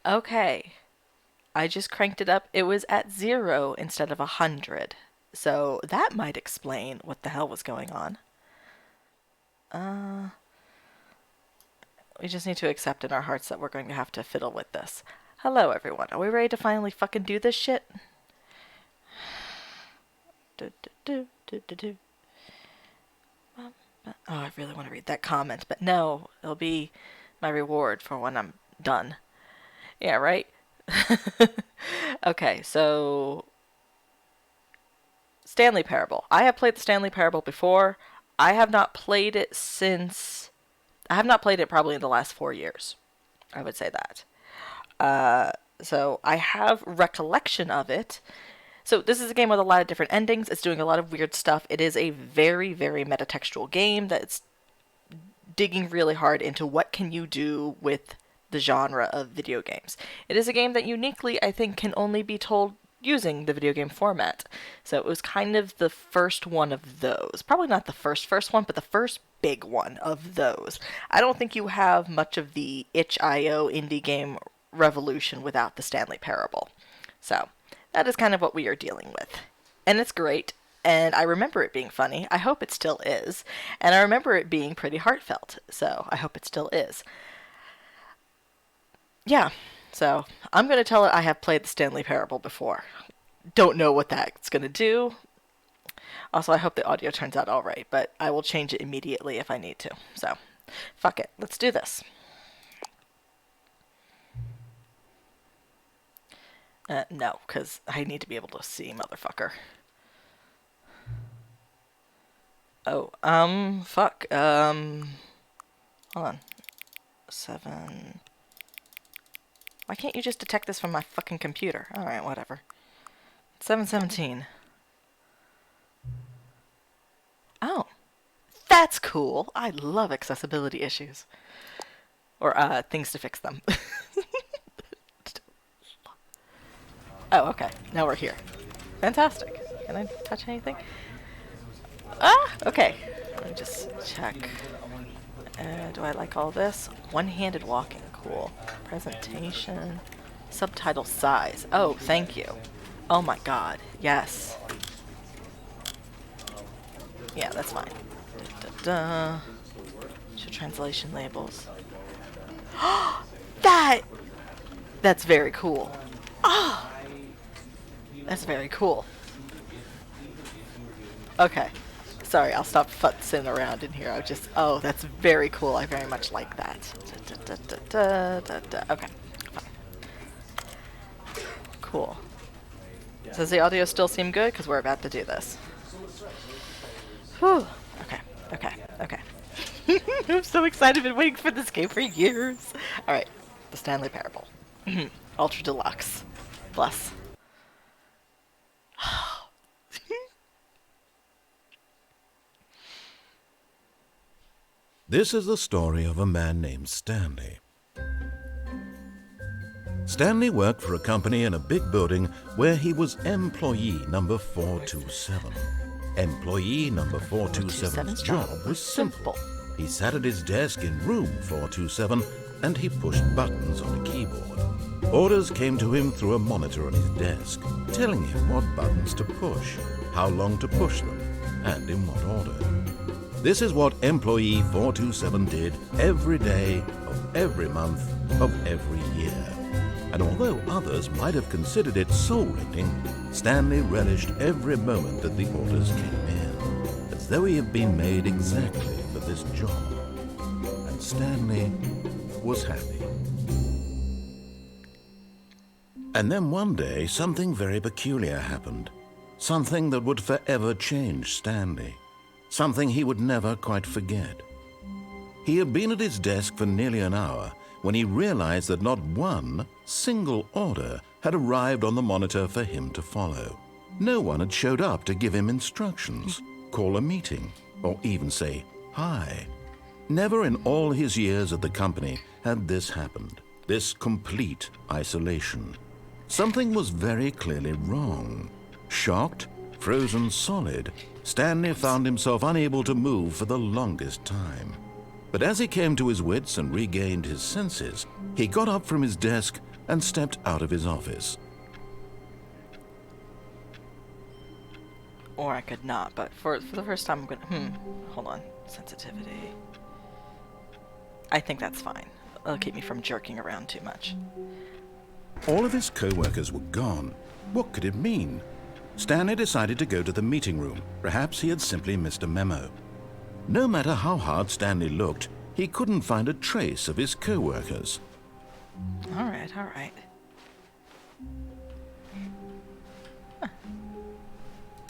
Okay. I just cranked it up. It was at 0 instead of 100. So that might explain what the hell was going on. Uh, we just need to accept in our hearts that we're going to have to fiddle with this. Hello, everyone. Are we ready to finally fucking do this shit? Do, do, do, do, do, do. Oh, I really want to read that comment, but no, it'll be my reward for when I'm done. Yeah, right? Okay, so Stanley Parable. I have played the Stanley Parable before. I have not played it since. I have not played it probably in the last 4 years. I would say that. So I have recollection of it. So this is a game with a lot of different endings. It's doing a lot of weird stuff. It is a very, very metatextual game that's digging really hard into what can you do with the genre of video games. It is a game that uniquely, I think, can only be told using the video game format. So it was kind of the first one of those. Probably not the first one, but the first big one of those. I don't think you have much of the itch.io indie game revolution without the Stanley Parable. So that is kind of what we are dealing with. And it's great. And I remember it being funny. I hope it still is. And I remember it being pretty heartfelt. So I hope it still is. Yeah. So I'm going to tell it I have played the Stanley Parable before. Don't know what that's going to do. Also, I hope the audio turns out all right, but I will change it immediately if I need to. So, fuck it. Let's do this. No, because I need to be able to see, motherfucker. Oh, fuck. Hold on. 7. Why can't you just detect this from my fucking computer? Alright, whatever. 717. Oh. That's cool. I love accessibility issues. Or, things to fix them. Oh, okay. Now we're here. Fantastic. Can I touch anything? Ah! Okay. Let me just check. Do I like all this? One-handed walking. Cool. Presentation. Subtitle size. Oh, thank you. Oh my god. Yes. Yeah, that's fine. Da, da, da. Show translation labels. That's very cool. Oh! That's very cool. Okay. Sorry, I'll stop futzing around in here. Oh, that's very cool. I very much like that. Okay. Fine. Cool. Does the audio still seem good? Because we're about to do this. Whew. Okay. I'm so excited. I've been waiting for this game for years. Alright. The Stanley Parable. Ultra Deluxe. Plus. This is the story of a man named Stanley. Stanley worked for a company in a big building where he was employee number 427. Employee number 427's job was simple. He sat at his desk in room 427 and he pushed buttons on a keyboard. Orders came to him through a monitor on his desk, telling him what buttons to push, how long to push them, and in what order. This is what employee 427 did every day of every month of every year. And although others might have considered it soul-rending, Stanley relished every moment that the orders came in, as though he had been made exactly for this job. And Stanley was happy. And then one day, something very peculiar happened. Something that would forever change Stanley. Something he would never quite forget. He had been at his desk for nearly an hour when he realized that not one single order had arrived on the monitor for him to follow. No one had showed up to give him instructions, call a meeting, or even say hi. Never in all his years at the company had this happened, this complete isolation. Something was very clearly wrong. Shocked, frozen solid, Stanley found himself unable to move for the longest time. But as he came to his wits and regained his senses, he got up from his desk and stepped out of his office. Or I could not, but for the first time I'm gonna... hold on. Sensitivity. I think that's fine. It'll keep me from jerking around too much. All of his co-workers were gone. What could it mean? Stanley decided to go to the meeting room. Perhaps he had simply missed a memo. No matter how hard Stanley looked, he couldn't find a trace of his co-workers. All right, all right. Huh.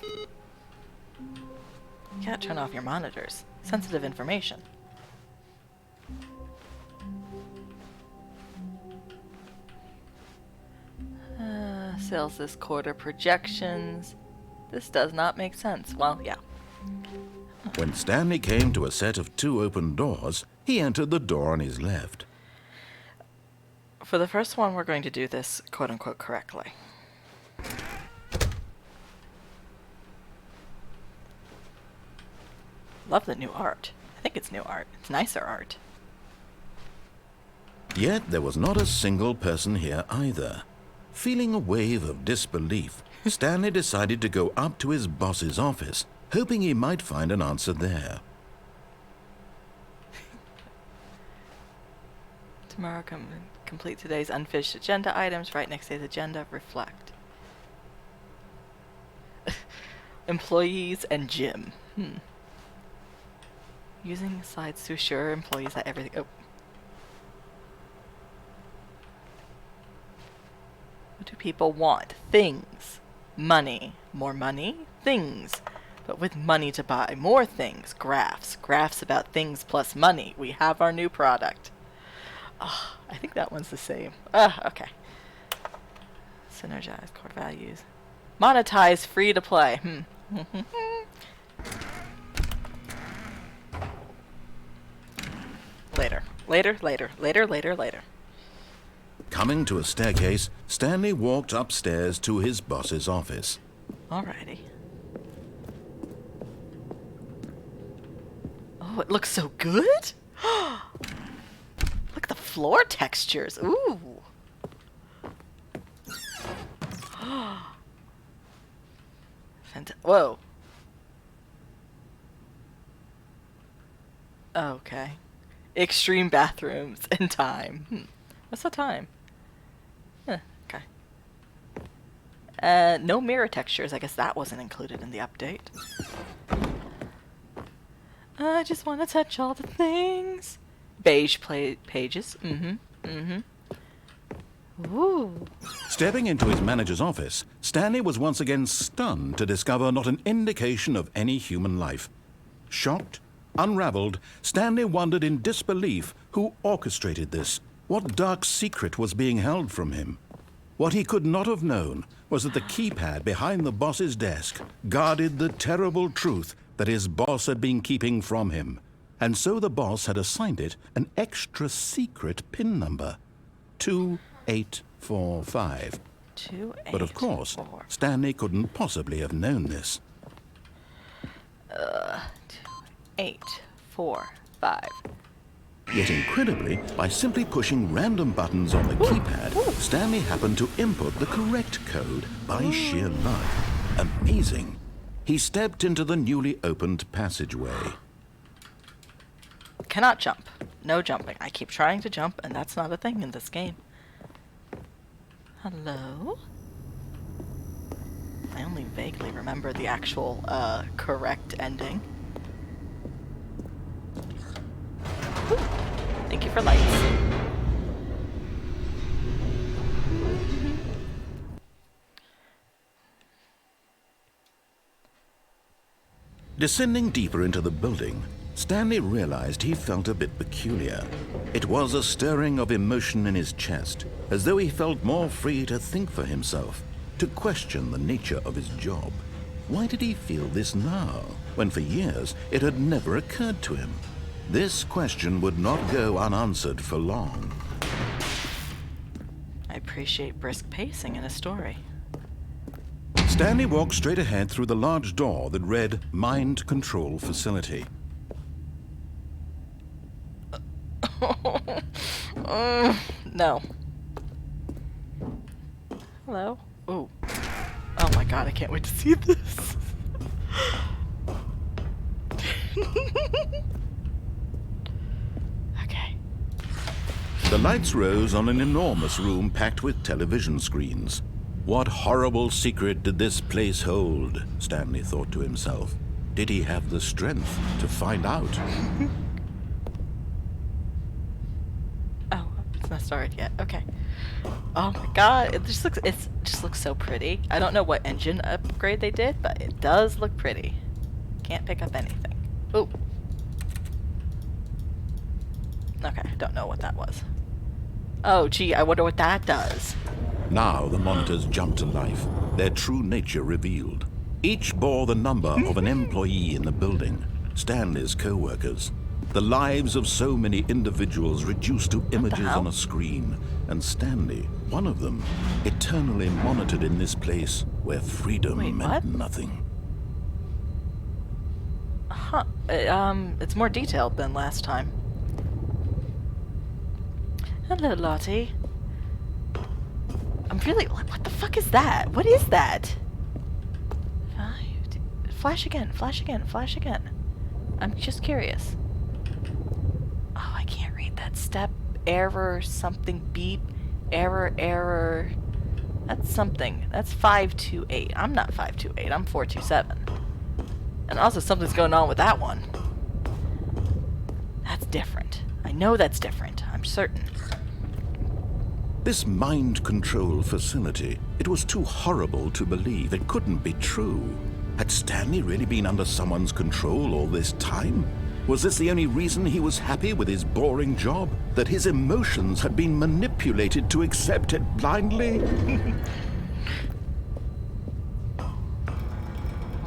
You can't turn off your monitors. Sensitive information. Sales this quarter projections. This does not make sense. Well, yeah. When Stanley came to a set of 2 open doors, he entered the door on his left. For the first one, we're going to do this quote-unquote correctly. Love the new art. I think it's new art. It's nicer art. Yet there was not a single person here either. Feeling a wave of disbelief, Stanley decided to go up to his boss's office, hoping he might find an answer there. Tomorrow, complete today's unfinished agenda items. Right next to the agenda, reflect. Employees and gym. Using slides to assure employees that everything... Oh. What do people want? Things. Money. More money? Things. But with money to buy more things. Graphs. Graphs about things plus money. We have our new product. Oh, I think that one's the same. Okay. Synergize core values. Monetize free to play. Later. Coming to a staircase, Stanley walked upstairs to his boss's office. Alrighty. Oh, it looks so good! Look at the floor textures. Ooh. Whoa. Okay. Extreme bathrooms and time. What's the time? Okay. No mirror textures. I guess that wasn't included in the update. I just want to touch all the things. Beige pages. Ooh. Stepping into his manager's office, Stanley was once again stunned to discover not an indication of any human life. Shocked, unraveled, Stanley wondered in disbelief who orchestrated this. What dark secret was being held from him? What he could not have known was that the keypad behind the boss's desk guarded the terrible truth that his boss had been keeping from him. And so the boss had assigned it an extra secret PIN number. 2845. But of course, Stanley couldn't possibly have known this. 2845. Yet incredibly, by simply pushing random buttons on the keypad, Stanley happened to input the correct code by sheer luck. Amazing. He stepped into the newly opened passageway. Cannot jump. No jumping. I keep trying to jump, and that's not a thing in this game. Hello? I only vaguely remember the actual, correct ending. Ooh. Thank you for lights. Descending deeper into the building, Stanley realized he felt a bit peculiar. It was a stirring of emotion in his chest, as though he felt more free to think for himself, to question the nature of his job. Why did he feel this now, when for years it had never occurred to him? This question would not go unanswered for long. I appreciate brisk pacing in a story. Stanley walked straight ahead through the large door that read Mind Control Facility. No. Hello. Ooh. Oh my god, I can't wait to see this. Okay. The lights rose on an enormous room packed with television screens. What horrible secret did this place hold? Stanley thought to himself. Did he have the strength to find out? Oh, it's not started yet. Okay. Oh my god, it just looks so pretty. I don't know what engine upgrade they did, but it does look pretty. Can't pick up anything. Ooh. Okay, don't know what that was. Oh, gee, I wonder what that does. Now the monitors jumped to life, their true nature revealed. Each bore the number of an employee in the building, Stanley's co-workers. The lives of so many individuals reduced to images on a screen, and Stanley, one of them, eternally monitored in this place where freedom meant nothing. Huh. It's more detailed than last time. Hello, Lottie. I'm really... What the fuck is that? What is that? Flash again, flash again, flash again. I'm just curious. Oh, I can't read that. Step, error, something, beep, error. That's something. That's 528. I'm not 528. I'm 427. And also something's going on with that one. That's different. I know that's different. I'm certain. This mind control facility, it was too horrible to believe. It couldn't be true. Had Stanley really been under someone's control all this time? Was this the only reason he was happy with his boring job? That his emotions had been manipulated to accept it blindly?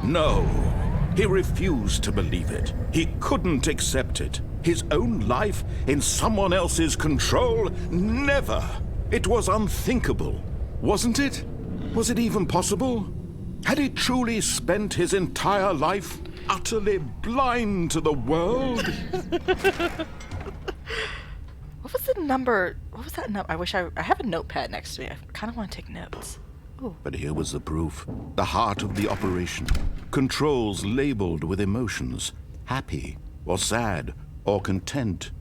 No. He refused to believe it. He couldn't accept it. His own life in someone else's control? Never! It was unthinkable. Wasn't it? Was it even possible? Had he truly spent his entire life utterly blind to the world? What was the number? What was that number? I wish I have a notepad next to me. I kind of want to take notes. Ooh. But here was the proof. The heart of the operation. Controls labeled with emotions. Happy, or sad, or content.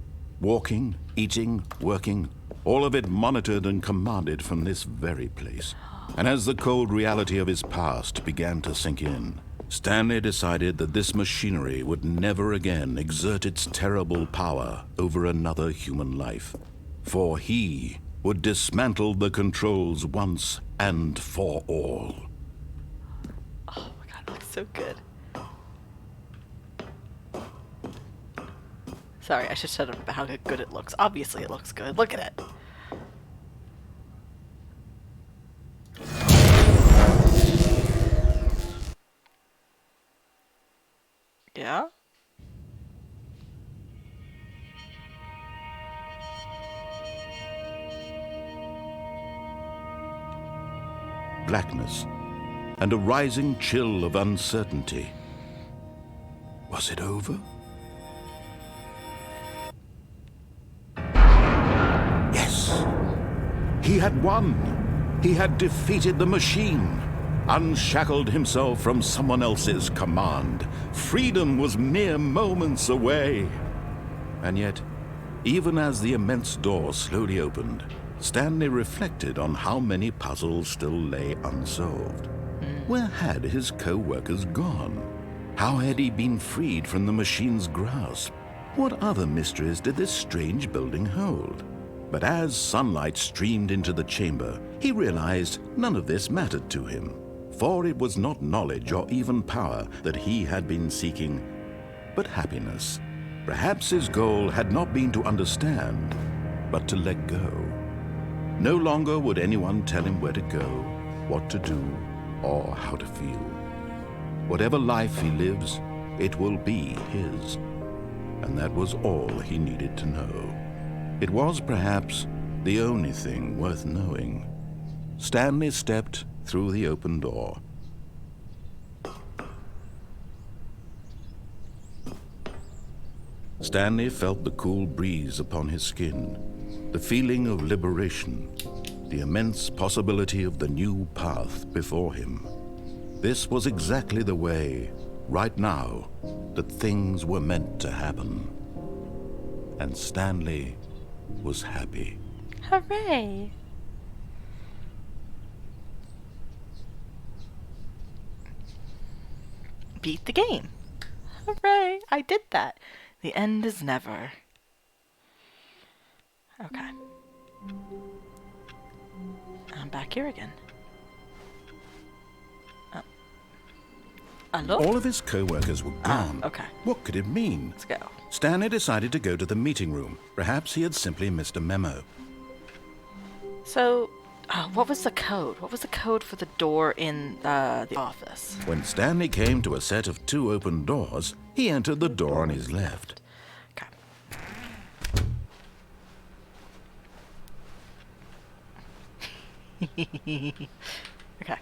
Walking, eating, working. All of it monitored and commanded from this very place. And as the cold reality of his past began to sink in, Stanley decided that this machinery would never again exert its terrible power over another human life. For he would dismantle the controls once and for all. Oh my god, it looks so good. Sorry, I should shut up about how good it looks. Obviously it looks good. Look at it. Yeah? Blackness and a rising chill of uncertainty. Was it over? Yes! He had won! He had defeated the machine! Unshackled himself from someone else's command. Freedom was mere moments away. And yet, even as the immense door slowly opened, Stanley reflected on how many puzzles still lay unsolved. Where had his co-workers gone? How had he been freed from the machine's grasp? What other mysteries did this strange building hold? But as sunlight streamed into the chamber, he realized none of this mattered to him. For it was not knowledge or even power that he had been seeking, but happiness. Perhaps his goal had not been to understand, but to let go. No longer would anyone tell him where to go, what to do, or how to feel. Whatever life he lives, it will be his. And that was all he needed to know. It was perhaps the only thing worth knowing. Stanley stepped through the open door. Stanley felt the cool breeze upon his skin, the feeling of liberation, the immense possibility of the new path before him. This was exactly the way, right now, that things were meant to happen. And Stanley was happy. Hooray! Beat the game. Hooray! I did that. The end is never. Okay. I'm back here again. Hello? All of his co-workers were gone. Okay. What could it mean? Let's go. Stanley decided to go to the meeting room. Perhaps he had simply missed a memo. So, what was the code? What was the code for the door in the office? When Stanley came to a set of 2 open doors, he entered the door on his left. Okay. Okay.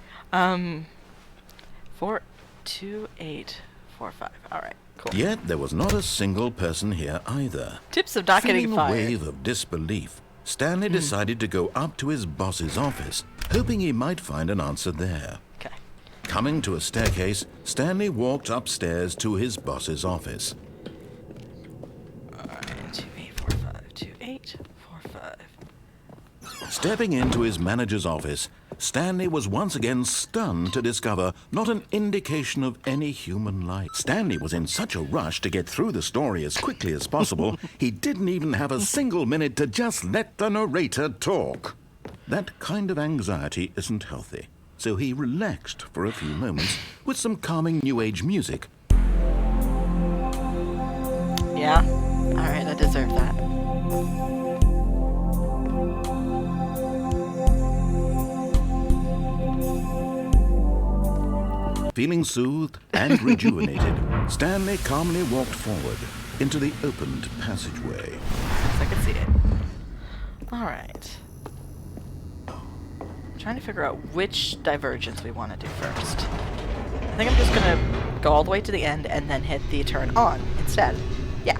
42845. All right. Cool. Yet there was not a single person here either. Tips of not getting Feeling fired. a wave of disbelief, Stanley decided to go up to his boss's office, hoping he might find an answer there. Okay. Coming to a staircase, Stanley walked upstairs to his boss's office. 2845. 2845. Stepping into his manager's office, Stanley was once again stunned to discover not an indication of any human life. Stanley was in such a rush to get through the story as quickly as possible, he didn't even have a single minute to just let the narrator talk. That kind of anxiety isn't healthy, so he relaxed for a few moments with some calming New Age music. Yeah. All right. I deserve that. Feeling soothed and rejuvenated, Stanley calmly walked forward into the opened passageway. I can see it. All right. I'm trying to figure out which divergence we want to do first. I think I'm just going to go all the way to the end and then hit the turn on instead. Yeah.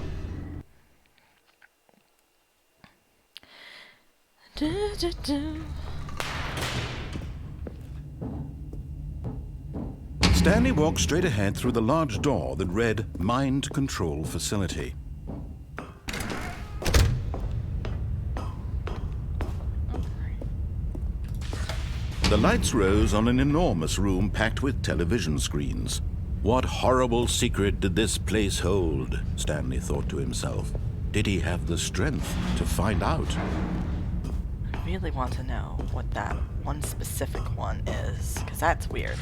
Do, do, do. Stanley walked straight ahead through the large door that read Mind Control Facility. The lights rose on an enormous room packed with television screens. What horrible secret did this place hold? Stanley thought to himself. Did he have the strength to find out? I really want to know what that one specific one is, because that's weird.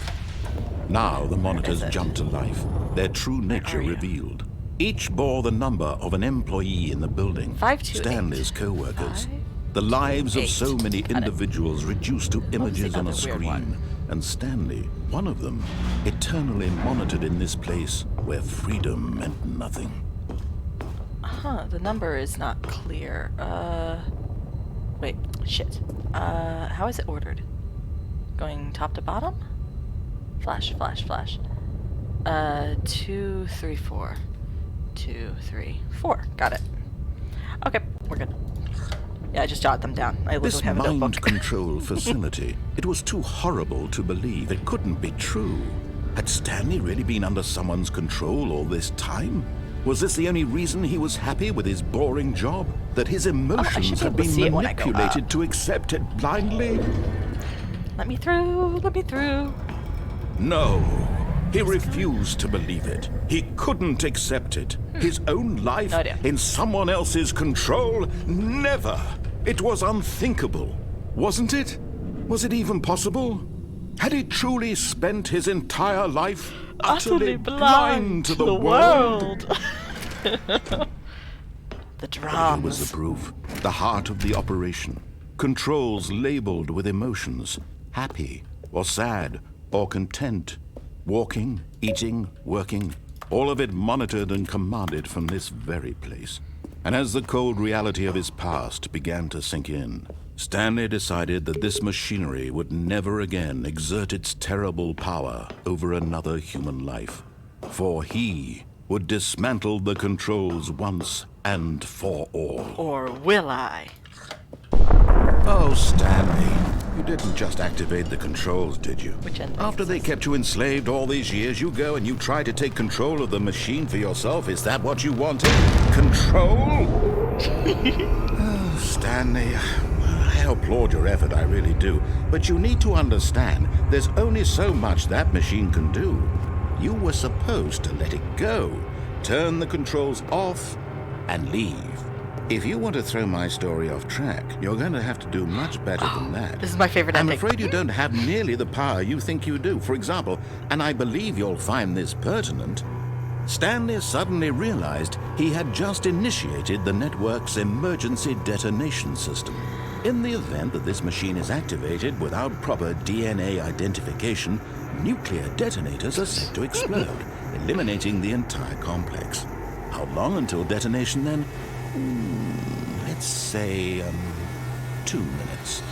Now the monitors is it? jumped to life, their true nature are you? revealed. Each bore the number of an employee in the building, 528. Stanley's co-workers. 5, The lives of 8. so many Got it. individuals reduced to images on a other weird screen, one? and Stanley, one of them, eternally monitored in this place where freedom meant nothing. Huh, the number is not clear. Wait, shit. How is it ordered? Going top to bottom? Flash, flash, flash. 2, 3, 4. 2, 3, 4. Got it. Okay, we're good. Yeah, I just jotted them down. I This literally have a mind notebook. control facility, it was too horrible to believe. It couldn't be true. Had Stanley really been under someone's control all this time? Was this the only reason he was happy with his boring job? That his emotions be had able to see been it when I go manipulated up. to accept it blindly? Let me through, let me through. No. He refused to believe it. He couldn't accept it. His own life No idea. in someone else's control? Never. It was unthinkable. Wasn't it? Was it even possible? Had he truly spent his entire life utterly blind to the world? The Here was drums. the proof. The heart of the operation. Controls labeled with emotions. Happy or sad or content. Walking, eating, working. All of it monitored and commanded from this very place. And as the cold reality of his past began to sink in, Stanley decided that this machinery would never again exert its terrible power over another human life. For he would dismantle the controls once and for all. Or will I? Oh, Stanley, you didn't just activate the controls, did you? Which ending After is they this? kept you enslaved all these years, you go and you try to take control of the machine for yourself. Is that what you wanted? Control? Oh, Stanley, I applaud your effort, I really do. But you need to understand, there's only so much that machine can do. You were supposed to let it go, turn the controls off, and leave. If you want to throw my story off track, you're going to have to do much better than that. This is my favorite I'm ending. afraid you don't have nearly the power you think you do. For example, and I believe you'll find this pertinent, Stanley suddenly realized he had just initiated the network's emergency detonation system. In the event that this machine is activated without proper DNA identification, nuclear detonators are set to explode, eliminating the entire complex. How long until detonation then? Let's say, 2 minutes.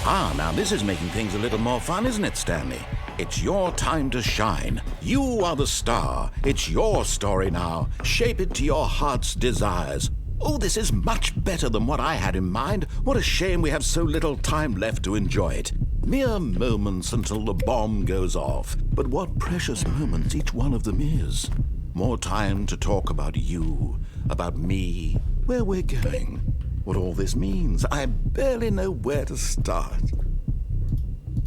Ah, now this is making things a little more fun, isn't it, Stanley? It's your time to shine. You are the star. It's your story now. Shape it to your heart's desires. Oh, this is much better than what I had in mind. What a shame we have so little time left to enjoy it. Mere moments until the bomb goes off. But what precious moments each one of them is. More time to talk about you, about me, where we're going, what all this means. I barely know where to start.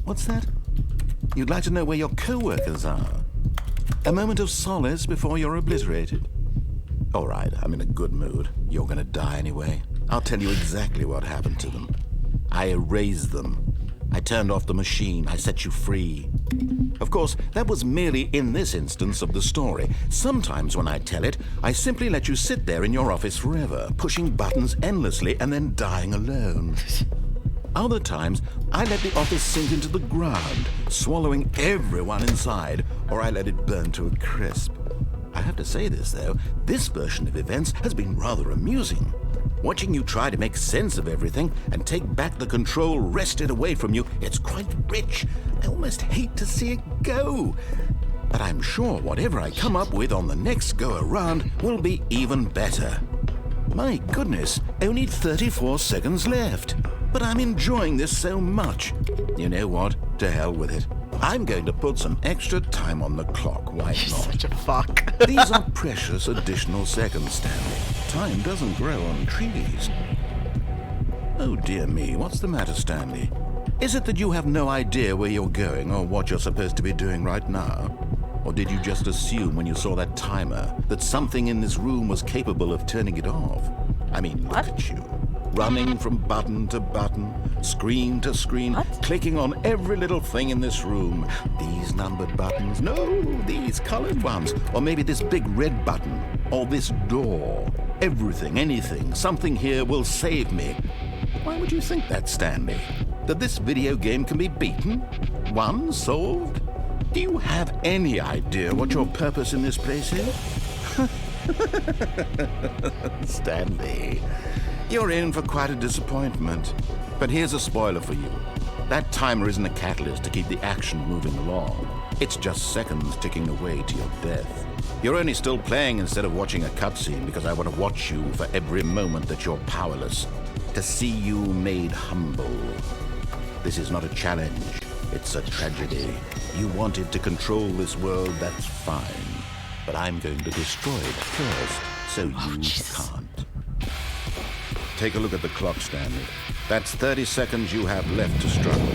What's that? You'd like to know where your co-workers are? A moment of solace before you're obliterated? All right, I'm in a good mood. You're gonna die anyway. I'll tell you exactly what happened to them. I erased them. I turned off the machine. I set you free. Of course, that was merely in this instance of the story. Sometimes when I tell it, I simply let you sit there in your office forever, pushing buttons endlessly and then dying alone. Other times, I let the office sink into the ground, swallowing everyone inside, or I let it burn to a crisp. I have to say this, though, this version of events has been rather amusing. Watching you try to make sense of everything and take back the control wrested away from you, it's quite rich. I almost hate to see it go. But I'm sure whatever I come up with on the next go-around will be even better. My goodness, only 34 seconds left. But I'm enjoying this so much. You know what? To hell with it. I'm going to put some extra time on the clock. Why You're not? such a fuck. These are precious additional seconds, Stanley. Time doesn't grow on trees. Oh dear me, what's the matter, Stanley? Is it that you have no idea where you're going or what you're supposed to be doing right now? Or did you just assume when you saw that timer that something in this room was capable of turning it off? I mean, look at you. Running from button to button, screen to screen, clicking on every little thing in this room. These numbered buttons, no, these colored ones. Or maybe this big red button, or this door. Everything, anything, something here will save me. Why would you think that, Stanley? That this video game can be beaten? Won? Solved? Do you have any idea what your purpose in this place is? Stanley, you're in for quite a disappointment. But here's a spoiler for you. That timer isn't a catalyst to keep the action moving along. It's just seconds ticking away to your death. You're only still playing instead of watching a cutscene because I want to watch you for every moment that you're powerless. To see you made humble. This is not a challenge. It's a tragedy. You wanted to control this world, that's fine. But I'm going to destroy it first, so you can't. Take a look at the clock, Stanley. That's 30 seconds you have left to struggle.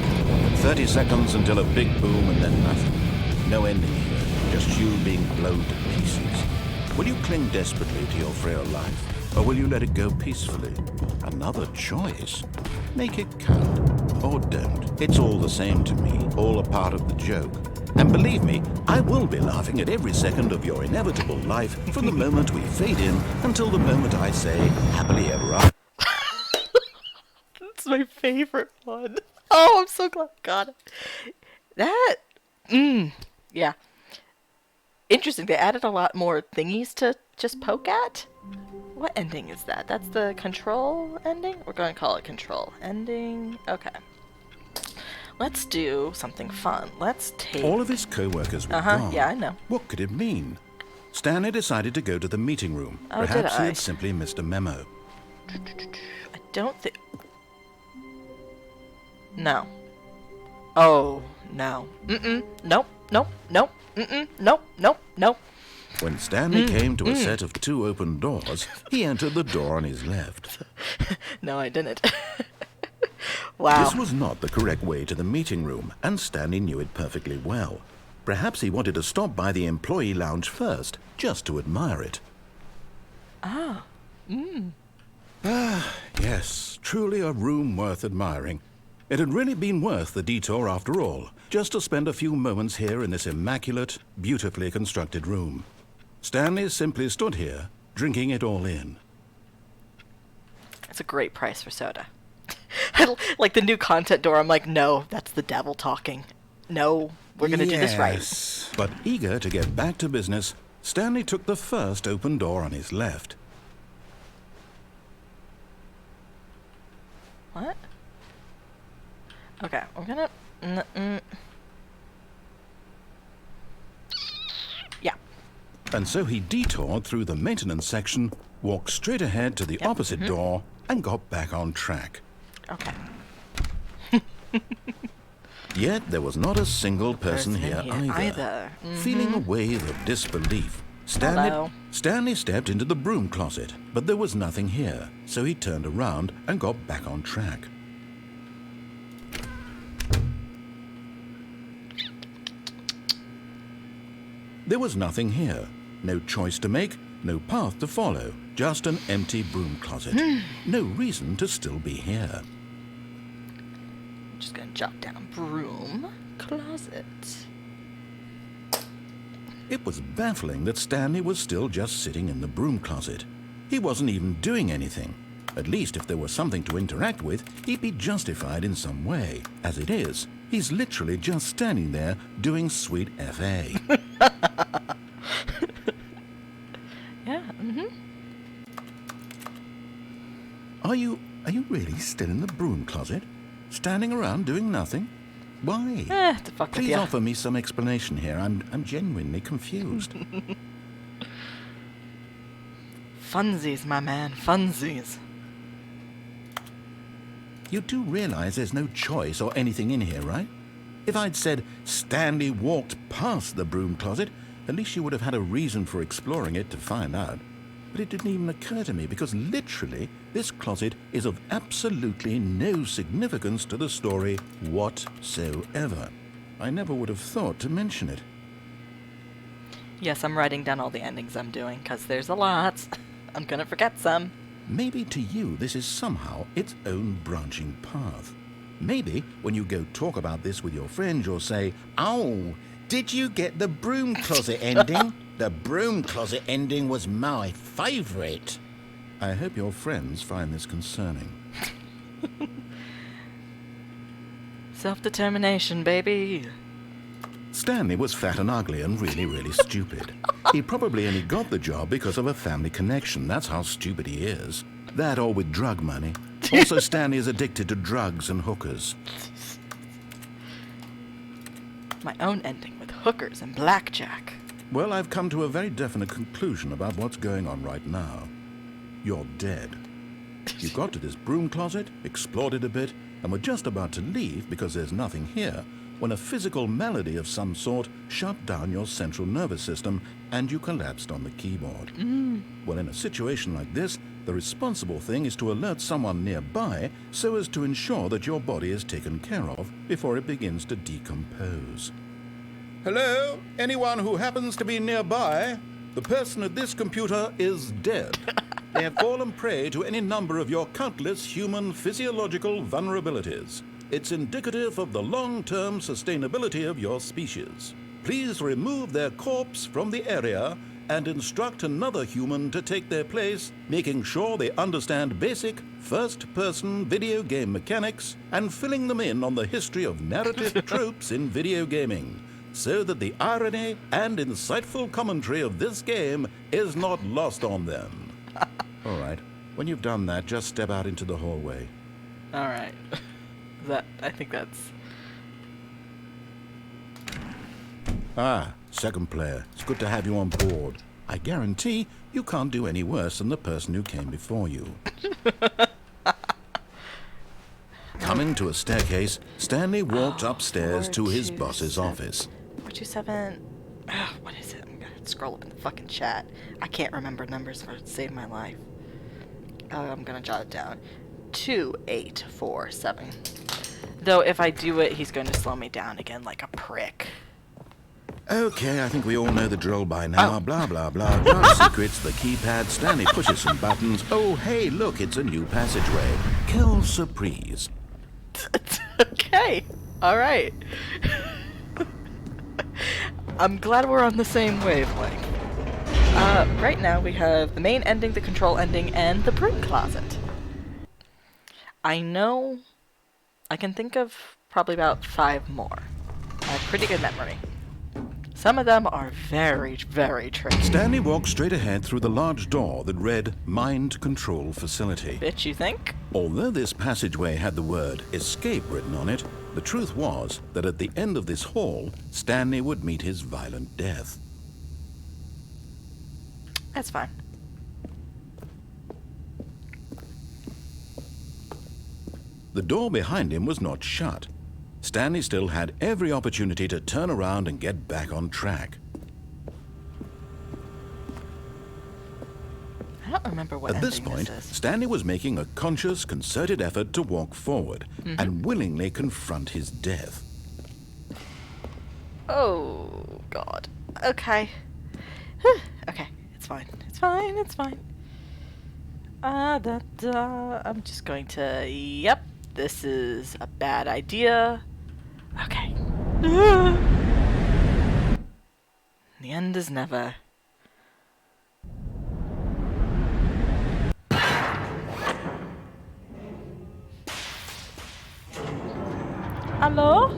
30 seconds until a big boom and then nothing. No ending here, just you being blown to pieces. Will you cling desperately to your frail life, or will you let it go peacefully? Another choice. Make it count, or don't. It's all the same to me, all a part of the joke. And believe me, I will be laughing at every second of your inevitable life from the moment we fade in until the moment I say, happily ever after. That's my favorite one. Oh, I'm so glad I got it. That, yeah. Interesting. They added a lot more thingies to just poke at. What ending is that? That's the control ending? We're going to call it control ending. Okay. Let's do something fun. Let's take... All of his co-workers were gone. Yeah, I know. What could it mean? Stanley decided to go to the meeting room. Oh, Perhaps did he I? had simply missed a memo. I don't think... No. Oh, no. Mm-mm. Nope. Nope. Nope. Mm-mm. Nope. Nope. Nope. When Stanley came to a set of 2 open doors, he entered the door on his left. No, I didn't. Wow. This was not the correct way to the meeting room, and Stanley knew it perfectly well. Perhaps he wanted to stop by the employee lounge first, just to admire it. Ah, yes, truly a room worth admiring. It had really been worth the detour after all, just to spend a few moments here in this immaculate, beautifully constructed room. Stanley simply stood here, drinking it all in. It's a great price for soda. Like the new content door, I'm like, no, that's the devil talking. No, we're going to do this right. Yes, but eager to get back to business, Stanley took the first open door on his left. What? Okay, we're going to... Yeah. And so he detoured through the maintenance section, walked straight ahead to the opposite door, and got back on track. Okay. Yet there was not a single person here either. Feeling a wave of disbelief, Stanley stepped into the broom closet, but there was nothing here, so he turned around and got back on track. There was nothing here. No choice to make, no path to follow, just an empty broom closet. No reason to still be here. I'm just going to jot down broom closet. It was baffling that Stanley was still just sitting in the broom closet. He wasn't even doing anything. At least if there was something to interact with, he'd be justified in some way. As it is, he's literally just standing there doing sweet FA. Yeah, Are you really still in the broom closet? Standing around doing nothing? Why? The fuck with Please ya. offer me some explanation here. I'm genuinely confused. Funsies, my man, funsies. You do realize there's no choice or anything in here, right? If I'd said Stanley walked past the broom closet, at least you would have had a reason for exploring it to find out. But it didn't even occur to me because literally this closet is of absolutely no significance to the story whatsoever. I never would have thought to mention it. Yes, I'm writing down all the endings I'm doing, because there's a lot. I'm gonna forget some. Maybe to you this is somehow its own branching path. Maybe when you go talk about this with your friends you'll say, "Oh, did you get the broom closet ending? The broom closet ending was my favourite." I hope your friends find this concerning. Self-determination, baby. Stanley was fat and ugly and really, really stupid. He probably only got the job because of a family connection. That's how stupid he is. That or with drug money. Also, Stanley is addicted to drugs and hookers. My own ending with hookers and blackjack. Well, I've come to a very definite conclusion about what's going on right now. You're dead. You got to this broom closet, explored it a bit, and were just about to leave because there's nothing here, when a physical malady of some sort shut down your central nervous system and you collapsed on the keyboard. Well, in a situation like this, the responsible thing is to alert someone nearby so as to ensure that your body is taken care of before it begins to decompose. Hello? Anyone who happens to be nearby? The person at this computer is dead. They have fallen prey to any number of your countless human physiological vulnerabilities. It's indicative of the long-term sustainability of your species. Please remove their corpse from the area and instruct another human to take their place, making sure they understand basic first-person video game mechanics and filling them in on the history of narrative tropes in video gaming, so that the irony and insightful commentary of this game is not lost on them. All right, when you've done that, just step out into the hallway. All right. I think that's... Ah, second player. It's good to have you on board. I guarantee you can't do any worse than the person who came before you. Come Coming to a staircase, Stanley walked upstairs to his 427. boss's office. 427. What is it? I'm gonna scroll up in the fucking chat. I can't remember numbers for to save my life. I'm gonna jot it down. 2847. Though if I do it, he's going to slow me down again like a prick. Okay, I think we all know the drill by now. Blah, blah, blah. Dark secrets, the keypad. Stanley pushes some buttons. Oh, hey, look, it's a new passageway. Kill surprise. Okay. All right. I'm glad we're on the same wavelength. Right now we have the main ending, the control ending, and the broom closet. I know I can think of probably about 5 more. I have pretty good memory. Some of them are very, very tricky. Stanley walked straight ahead through the large door that read Mind Control Facility. Bitch, you think? Although this passageway had the word escape written on it, the truth was that at the end of this hall, Stanley would meet his violent death. That's fine. The door behind him was not shut. Stanley still had every opportunity to turn around and get back on track. I don't remember what At this ending point, this is. Stanley was making a conscious, concerted effort to walk forward and willingly confront his death. Oh, God. Okay. Okay, it's fine. It's fine, it's fine. I'm just going to... Yep, this is a bad idea. Okay. The end is never. Hello?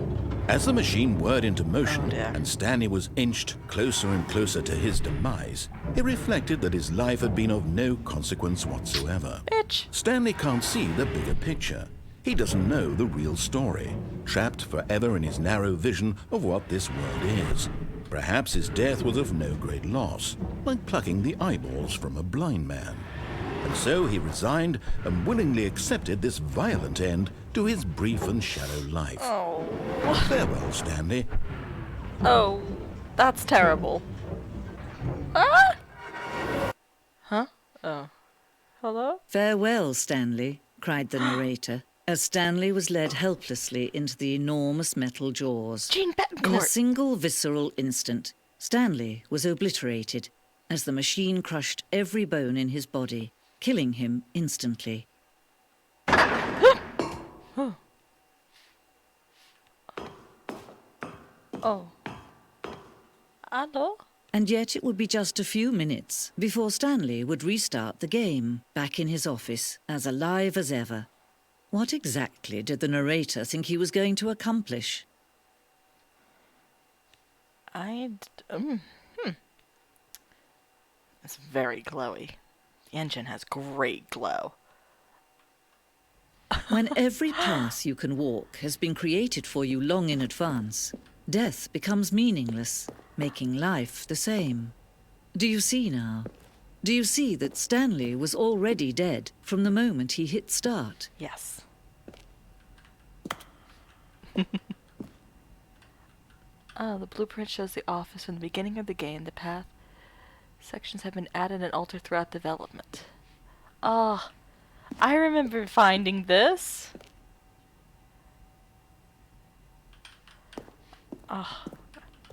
As the machine whirred into motion Oh, dear. and Stanley was inched closer and closer to his demise, he reflected that his life had been of no consequence whatsoever. Bitch. Stanley can't see the bigger picture. He doesn't know the real story, trapped forever in his narrow vision of what this world is. Perhaps his death was of no great loss, like plucking the eyeballs from a blind man. And so he resigned and willingly accepted this violent end to his brief and shallow life. Oh. Farewell, Stanley. Oh, that's terrible. Ah? Huh? Oh. Hello? "Farewell, Stanley," cried the narrator, as Stanley was led helplessly into the enormous metal jaws. Gene In a Betancourt. single visceral instant, Stanley was obliterated as the machine crushed every bone in his body, killing him instantly. Oh. Hello? And yet it would be just a few minutes before Stanley would restart the game, back in his office, as alive as ever. What exactly did the narrator think he was going to accomplish? It's very glowy. The engine has great glow. When every path you can walk has been created for you long in advance, death becomes meaningless, making life the same. Do you see now? Do you see that Stanley was already dead from the moment he hit start? Yes. The blueprint shows the office from the beginning of the game. The path sections have been added and altered throughout development. Ah, I remember finding this.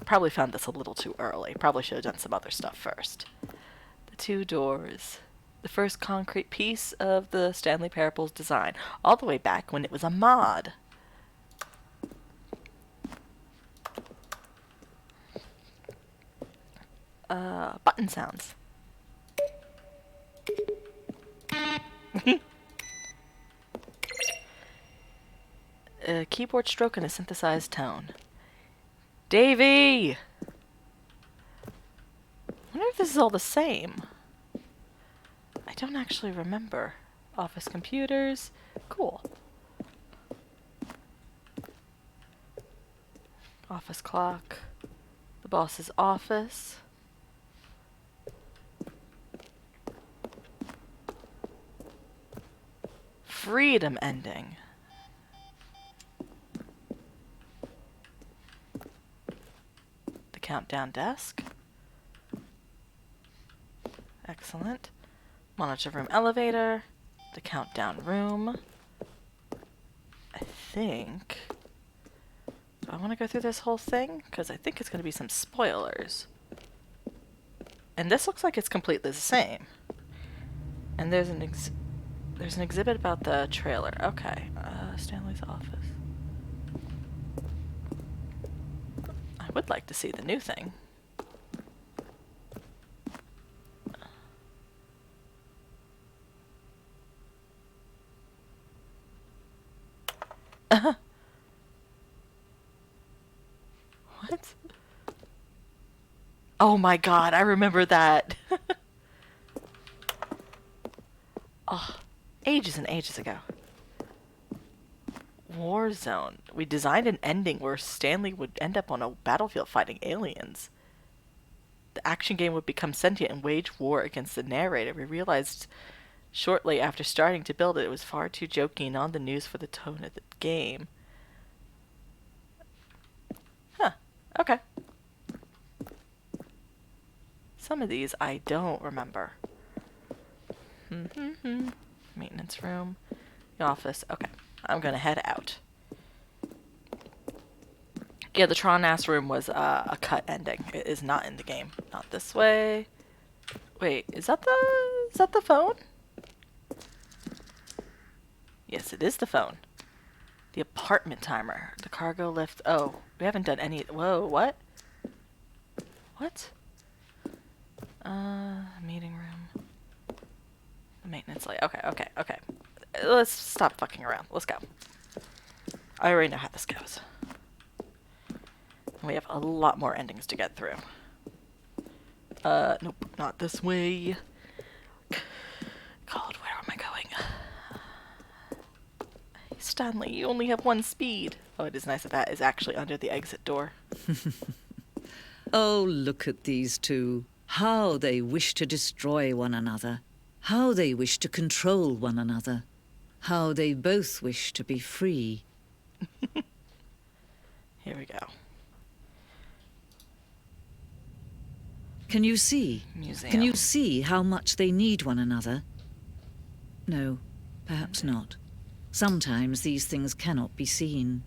Probably found this a little too early. Probably should have done some other stuff first. The 2 doors. The first concrete piece of the Stanley Parable's design. All the way back when it was a mod. Button sounds. A keyboard stroke and a synthesized tone. Davey! I wonder if this is all the same. I don't actually remember. Office computers. Cool. Office clock. The boss's office. Freedom ending. countdown desk. Excellent. Monitor room elevator. The countdown room. I think... Do I want to go through this whole thing? Because I think it's going to be some spoilers. And this looks like it's completely the same. And there's an exhibit about the trailer. Okay. Stanley's office. I would like to see the new thing. What? Oh my god, I remember that. Oh, ages and ages ago. Warzone. We designed an ending where Stanley would end up on a battlefield fighting aliens. The action game would become sentient and wage war against the narrator. We realized shortly after starting to build it, it was far too jokey and on the news for the tone of the game. Huh. Okay. Some of these I don't remember. Maintenance room. The office. Okay. I'm gonna head out. Yeah, the Tron-ass room was a cut ending. It is not in the game. Not this way. Wait, is that the phone? Yes, it is the phone. The apartment timer. The cargo lift. Oh, we haven't done any. Whoa, what? What? Meeting room. The maintenance light. Okay. Let's stop fucking around. Let's go. I already know how this goes. We have a lot more endings to get through. Nope, not this way. God, where am I going? Stanley, you only have one speed. Oh, it is nice that is actually under the exit door. Oh, look at these two. How they wish to destroy one another. How they wish to control one another. How they both wish to be free. Here we go. Can you see? Museum. Can you see how much they need one another? No, perhaps not. Sometimes these things cannot be seen.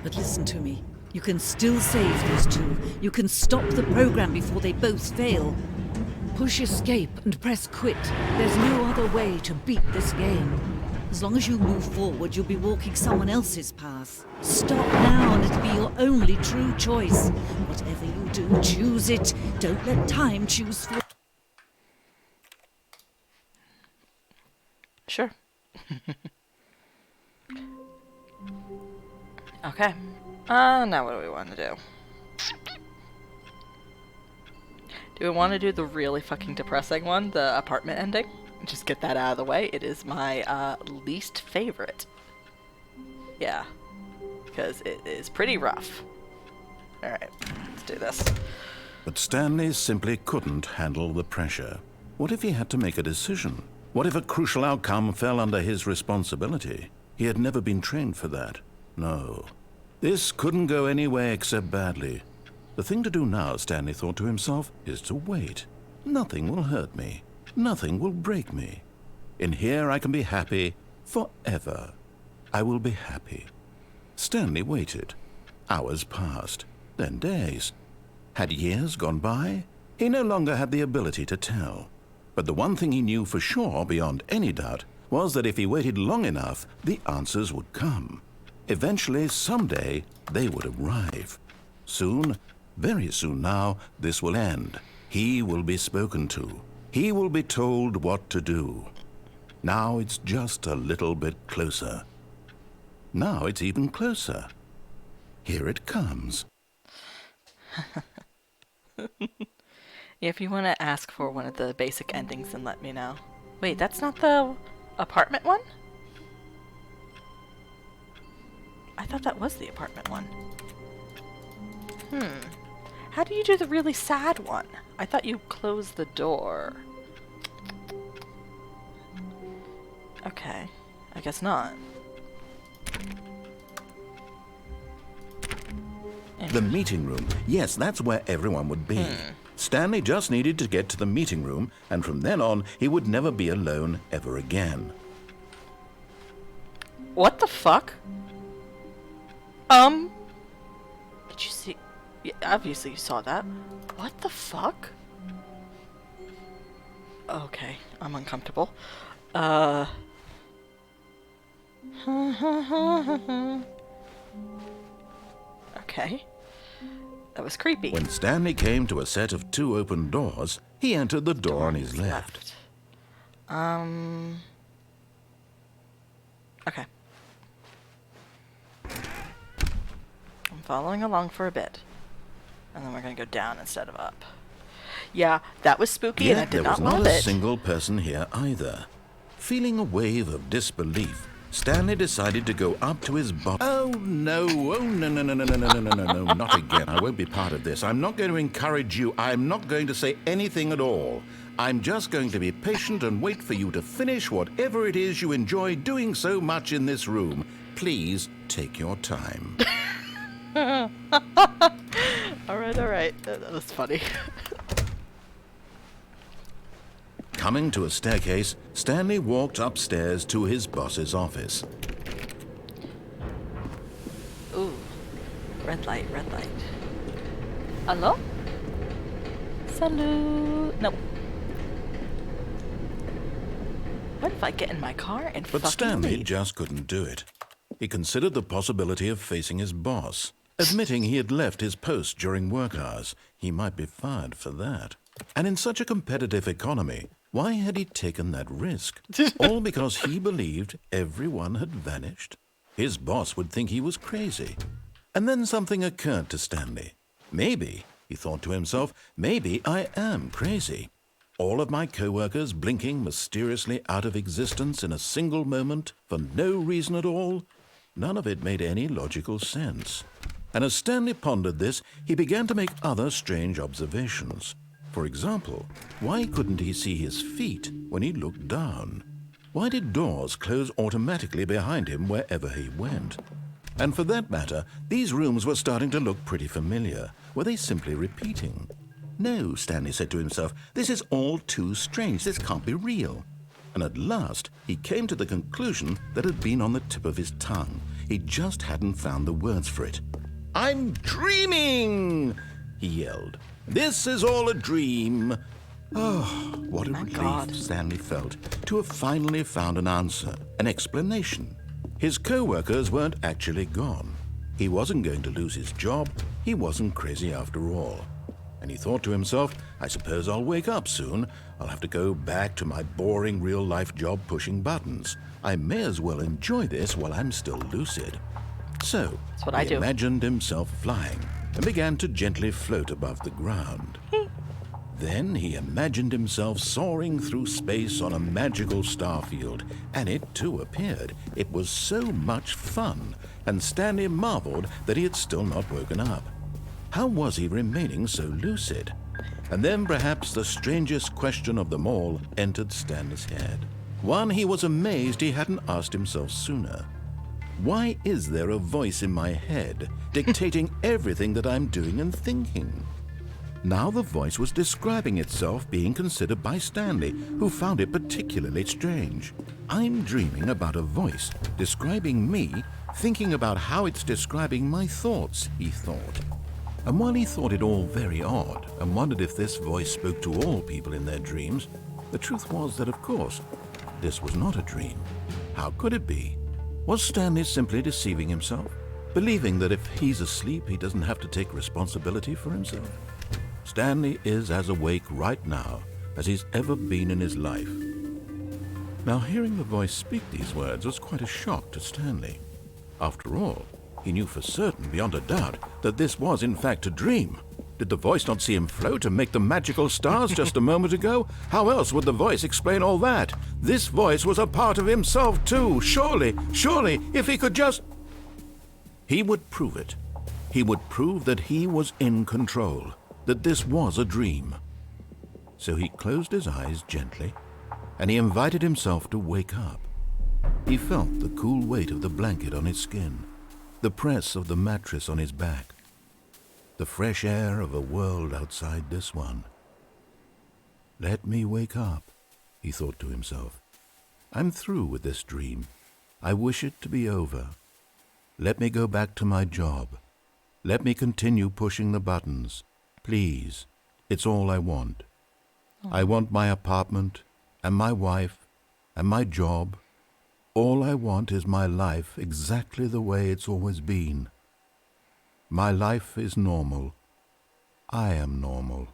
But listen to me. You can still save these two. You can stop the program before they both fail. Push escape and press quit. There's no other way to beat this game. As long as you move forward, you'll be walking someone else's path. Stop now and it'll be your only true choice. Whatever you do, choose it. Don't let time choose for... Sure. Okay. Now what do we want to do? Do we want to do the really fucking depressing one? The apartment ending? Just get that out of the way. It is my least favorite. Yeah. Because it is pretty rough. Alright, let's do this. But Stanley simply couldn't handle the pressure. What if he had to make a decision? What if a crucial outcome fell under his responsibility? He had never been trained for that. No. This couldn't go any way except badly. The thing to do now, Stanley thought to himself, is to wait. Nothing will hurt me. Nothing will break me. In here I can be happy forever. I will be happy. Stanley waited. Hours passed, then days. Had years gone by? He no longer had the ability to tell. But the one thing he knew for sure, beyond any doubt, was that if he waited long enough, the answers would come. Eventually, someday, they would arrive. Soon, very soon now, this will end. He will be spoken to. He will be told what to do. Now it's just a little bit closer. Now it's even closer. Here it comes. If you want to ask for one of the basic endings, then let me know. Wait, that's not the apartment one? I thought that was the apartment one. How do you do the really sad one? I thought you closed the door. Okay, I guess not. The meeting room. Yes, that's where everyone would be. Stanley just needed to get to the meeting room, and from then on, he would never be alone ever again. What the fuck? Did you see? Yeah, obviously you saw that. What the fuck? Okay, I'm uncomfortable. Okay. That was creepy. When Stanley came to a set of 2 open doors, he entered the door on his left. Okay. I'm following along for a bit. And then we're gonna go down instead of up. Yeah, that was spooky and I Yet did there was not not love a it. single person here either. Feeling a wave of disbelief, Stanley decided to go up to his boss. Oh no, no, not again. I won't be part of this. I'm not going to encourage you. I'm not going to say anything at all. I'm just going to be patient and wait for you to finish whatever it is you enjoy doing so much in this room. Please take your time. Alright. That was funny. Coming to a staircase, Stanley walked upstairs to his boss's office. Ooh. Red light. Hello? Salute. No. What if I get in my car and But fucking Stanley leave? just couldn't do it. He considered the possibility of facing his boss. Admitting he had left his post during work hours, he might be fired for that. And in such a competitive economy, why had he taken that risk? All because he believed everyone had vanished? His boss would think he was crazy. And then something occurred to Stanley. Maybe, he thought to himself, maybe I am crazy. All of my co-workers blinking mysteriously out of existence in a single moment for no reason at all? None of it made any logical sense. And as Stanley pondered this, he began to make other strange observations. For example, why couldn't he see his feet when he looked down? Why did doors close automatically behind him wherever he went? And for that matter, these rooms were starting to look pretty familiar. Were they simply repeating? No, Stanley said to himself, this is all too strange. This can't be real. And at last, he came to the conclusion that had been on the tip of his tongue. He just hadn't found the words for it. I'm dreaming, he yelled. This is all a dream. Oh, what a relief God. Stanley felt to have finally found an answer, an explanation. His co-workers weren't actually gone. He wasn't going to lose his job. He wasn't crazy after all. And he thought to himself, I suppose I'll wake up soon. I'll have to go back to my boring real-life job pushing buttons. I may as well enjoy this while I'm still lucid. So, That's what I he do. imagined himself flying and began to gently float above the ground. Then he imagined himself soaring through space on a magical starfield, and it too appeared. It was so much fun, and Stanley marveled that he had still not woken up. How was he remaining so lucid? And then perhaps the strangest question of them all entered Stanley's head. One he was amazed he hadn't asked himself sooner. Why is there a voice in my head dictating everything that I'm doing and thinking? Now the voice was describing itself being considered by Stanley, who found it particularly strange. I'm dreaming about a voice describing me, thinking about how it's describing my thoughts, he thought. And while he thought it all very odd and wondered if this voice spoke to all people in their dreams, the truth was that, of course, this was not a dream. How could it be? Was Stanley simply deceiving himself, believing that if he's asleep, he doesn't have to take responsibility for himself? Stanley is as awake right now as he's ever been in his life. Now, hearing the voice speak these words was quite a shock to Stanley. After all, he knew for certain, beyond a doubt, that this was in fact a dream. Did the voice not see him float and make the magical stars just a moment ago? How else would the voice explain all that? This voice was a part of himself too. Surely, if he could just... He would prove it. He would prove that he was in control, that this was a dream. So he closed his eyes gently, and he invited himself to wake up. He felt the cool weight of the blanket on his skin, the press of the mattress on his back. the fresh air of a world outside this one. Let me wake up, he thought to himself. I'm through with this dream. I wish it to be over. Let me go back to my job. Let me continue pushing the buttons. Please, it's all I want. I want my apartment, and my wife, and my job. All I want is my life exactly the way it's always been. My life is normal. I am normal.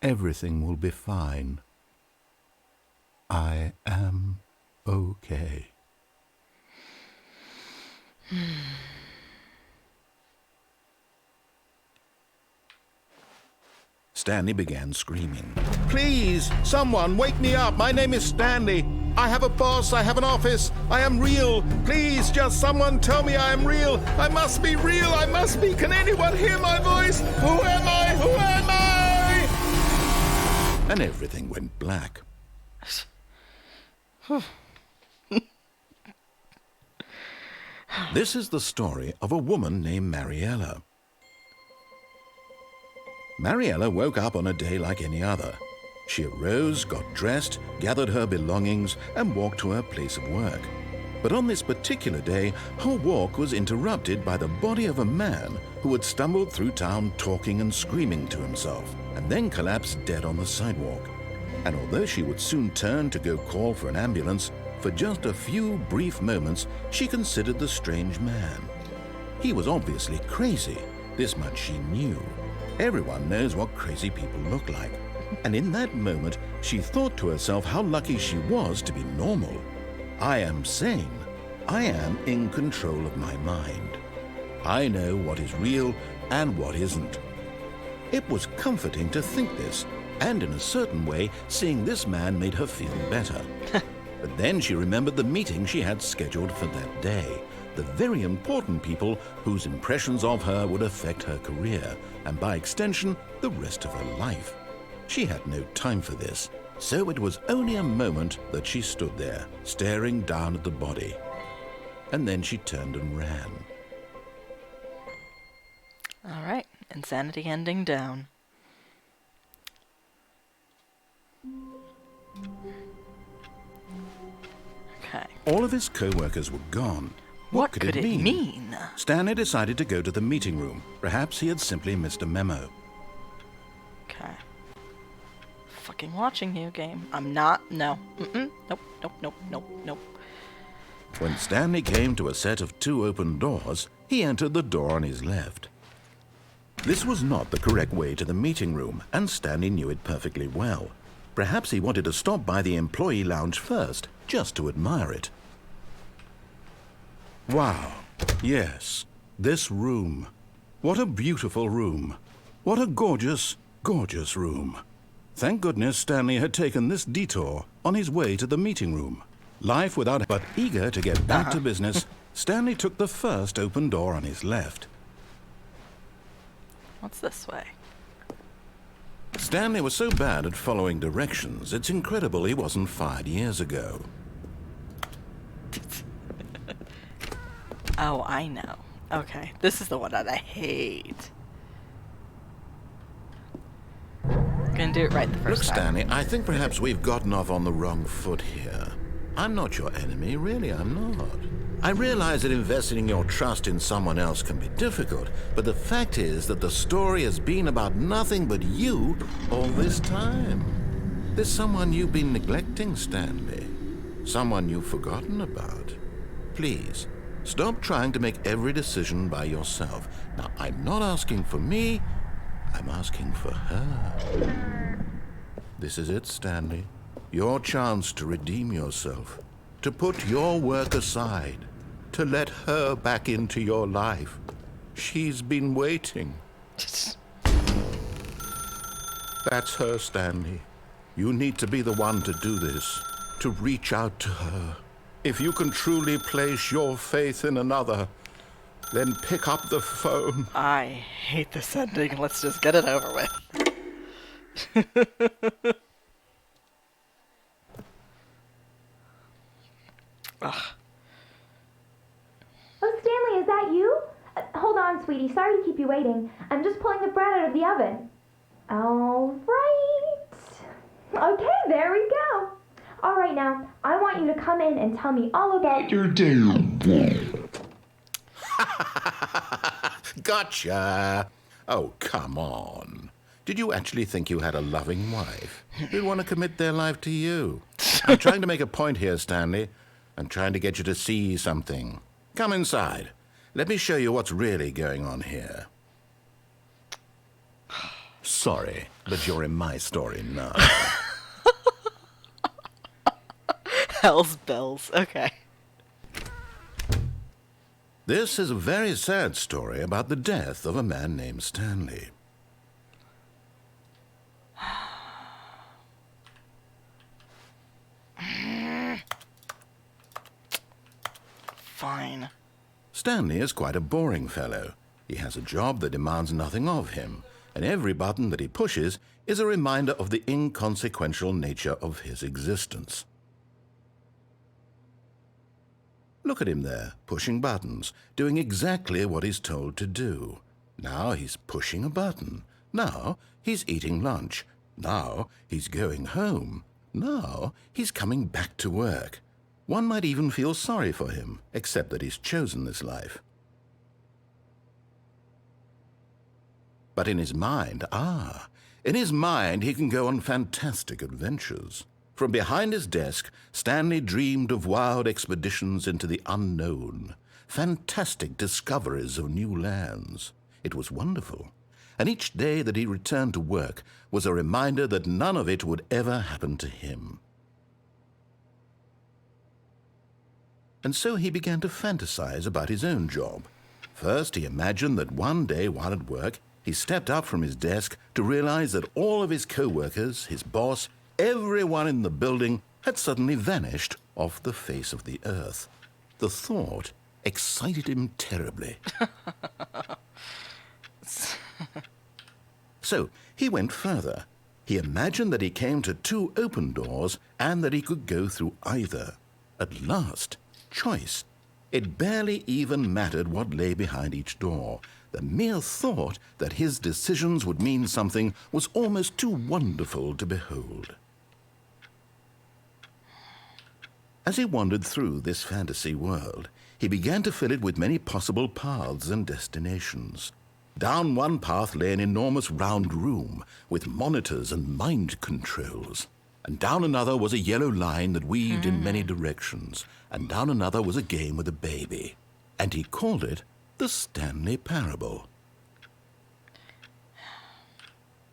Everything will be fine. I am okay. Stanley began screaming. Please, someone, wake me up. My name is Stanley. I have a boss. I have an office. I am real. Please, just someone tell me I am real. I must be real. I must be. Can anyone hear my voice? Who am I? Who am I? And everything went black. This is the story of a woman named Mariella. Mariella woke up on a day like any other. She arose, got dressed, gathered her belongings, and walked to her place of work. But on this particular day, her walk was interrupted by the body of a man who had stumbled through town talking and screaming to himself, and then collapsed dead on the sidewalk. And although she would soon turn to go call for an ambulance, for just a few brief moments she considered the strange man. He was obviously crazy, this much she knew. Everyone knows what crazy people look like. And in that moment, she thought to herself how lucky she was to be normal. I am sane. I am in control of my mind. I know what is real and what isn't. It was comforting to think this, and in a certain way, seeing this man made her feel better. But then she remembered the meeting she had scheduled for that day. The very important people whose impressions of her would affect her career, and by extension, the rest of her life. She had no time for this, so it was only a moment that she stood there, staring down at the body. And then she turned and ran. All right, insanity ending down. Okay. All of his co-workers were gone. What could it mean? Stanley decided to go to the meeting room. Perhaps he had simply missed a memo. Okay. Fucking watching you, game. I'm not. No. Nope. Nope. When Stanley came to a set of 2 open doors, he entered the door on his left. This was not the correct way to the meeting room, and Stanley knew it perfectly well. Perhaps he wanted to stop by the employee lounge first, just to admire it. Wow. Yes, this room. What a beautiful room. What a gorgeous, gorgeous room. Thank goodness Stanley had taken this detour on his way to the meeting room. Life without... But eager to get back to business, Stanley took the first open door on his left. What's this way? Stanley was so bad at following directions, it's incredible he wasn't fired years ago. Oh, I know. Okay, this is the one that I hate. Gonna do it right the first Look, time. Stanley, I think perhaps we've gotten off on the wrong foot here. I'm not your enemy, really, I'm not. I realize that investing your trust in someone else can be difficult, but the fact is that the story has been about nothing but you all this time. There's someone you've been neglecting, Stanley. Someone you've forgotten about. Please, stop trying to make every decision by yourself. Now, I'm not asking for me, I'm asking for her. This is it, Stanley. Your chance to redeem yourself, to put your work aside, to let her back into your life. She's been waiting. That's her, Stanley. You need to be the one to do this, to reach out to her. If you can truly place your faith in another, then pick up the phone. I hate this ending. Let's just get it over with. Ugh. Oh, Stanley, is that you? Hold on, sweetie. Sorry to keep you waiting. I'm just pulling the bread out of the oven. All right. Okay, there we go. All right, now, I want you to come in and tell me all about your day. Gotcha! Oh, come on. Did you actually think you had a loving wife who'd want to commit their life to you? I'm trying to make a point here, Stanley. I'm trying to get you to see something. Come inside. Let me show you what's really going on here. Sorry, but you're in my story now. Hell's bells. Okay. This is a very sad story about the death of a man named Stanley. Fine. Stanley is quite a boring fellow. He has a job that demands nothing of him, and every button that he pushes is a reminder of the inconsequential nature of his existence. Look at him there, pushing buttons, doing exactly what he's told to do. Now he's pushing a button. Now he's eating lunch. Now he's going home. Now he's coming back to work. One might even feel sorry for him, except that he's chosen this life. But in his mind, in his mind he can go on fantastic adventures. From behind his desk, Stanley dreamed of wild expeditions into the unknown, fantastic discoveries of new lands. It was wonderful, and each day that he returned to work was a reminder that none of it would ever happen to him. And so he began to fantasize about his own job. First, he imagined that one day while at work, he stepped up from his desk to realize that all of his co-workers, his boss, everyone in the building had suddenly vanished off the face of the earth. The thought excited him terribly. So he went further. He imagined that he came to 2 open doors and that he could go through either. At last, choice. It barely even mattered what lay behind each door. The mere thought that his decisions would mean something was almost too wonderful to behold. As he wandered through this fantasy world, he began to fill it with many possible paths and destinations. Down one path lay an enormous round room with monitors and mind controls. And down another was a yellow line that weaved in many directions. And down another was a game with a baby. And he called it the Stanley Parable.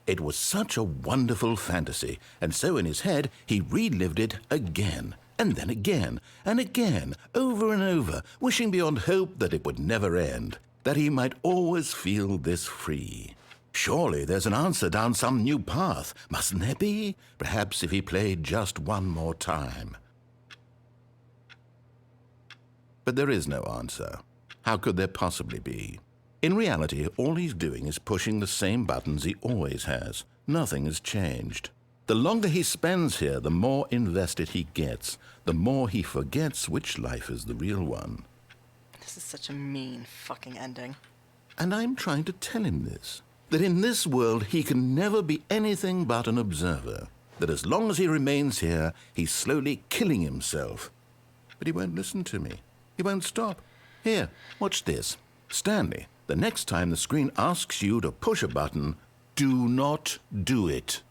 It was such a wonderful fantasy, and so in his head he relived it again, and then again, and again, over and over, wishing beyond hope that it would never end, that he might always feel this free. Surely there's an answer down some new path, mustn't there be? Perhaps if he played just one more time. But there is no answer. How could there possibly be? In reality, all he's doing is pushing the same buttons he always has. Nothing has changed. The longer he spends here, the more invested he gets, the more he forgets which life is the real one. This is such a mean fucking ending. And I'm trying to tell him this, that in this world he can never be anything but an observer, that as long as he remains here, he's slowly killing himself. But he won't listen to me. He won't stop. Here, watch this. Stanley, the next time the screen asks you to push a button, do not do it.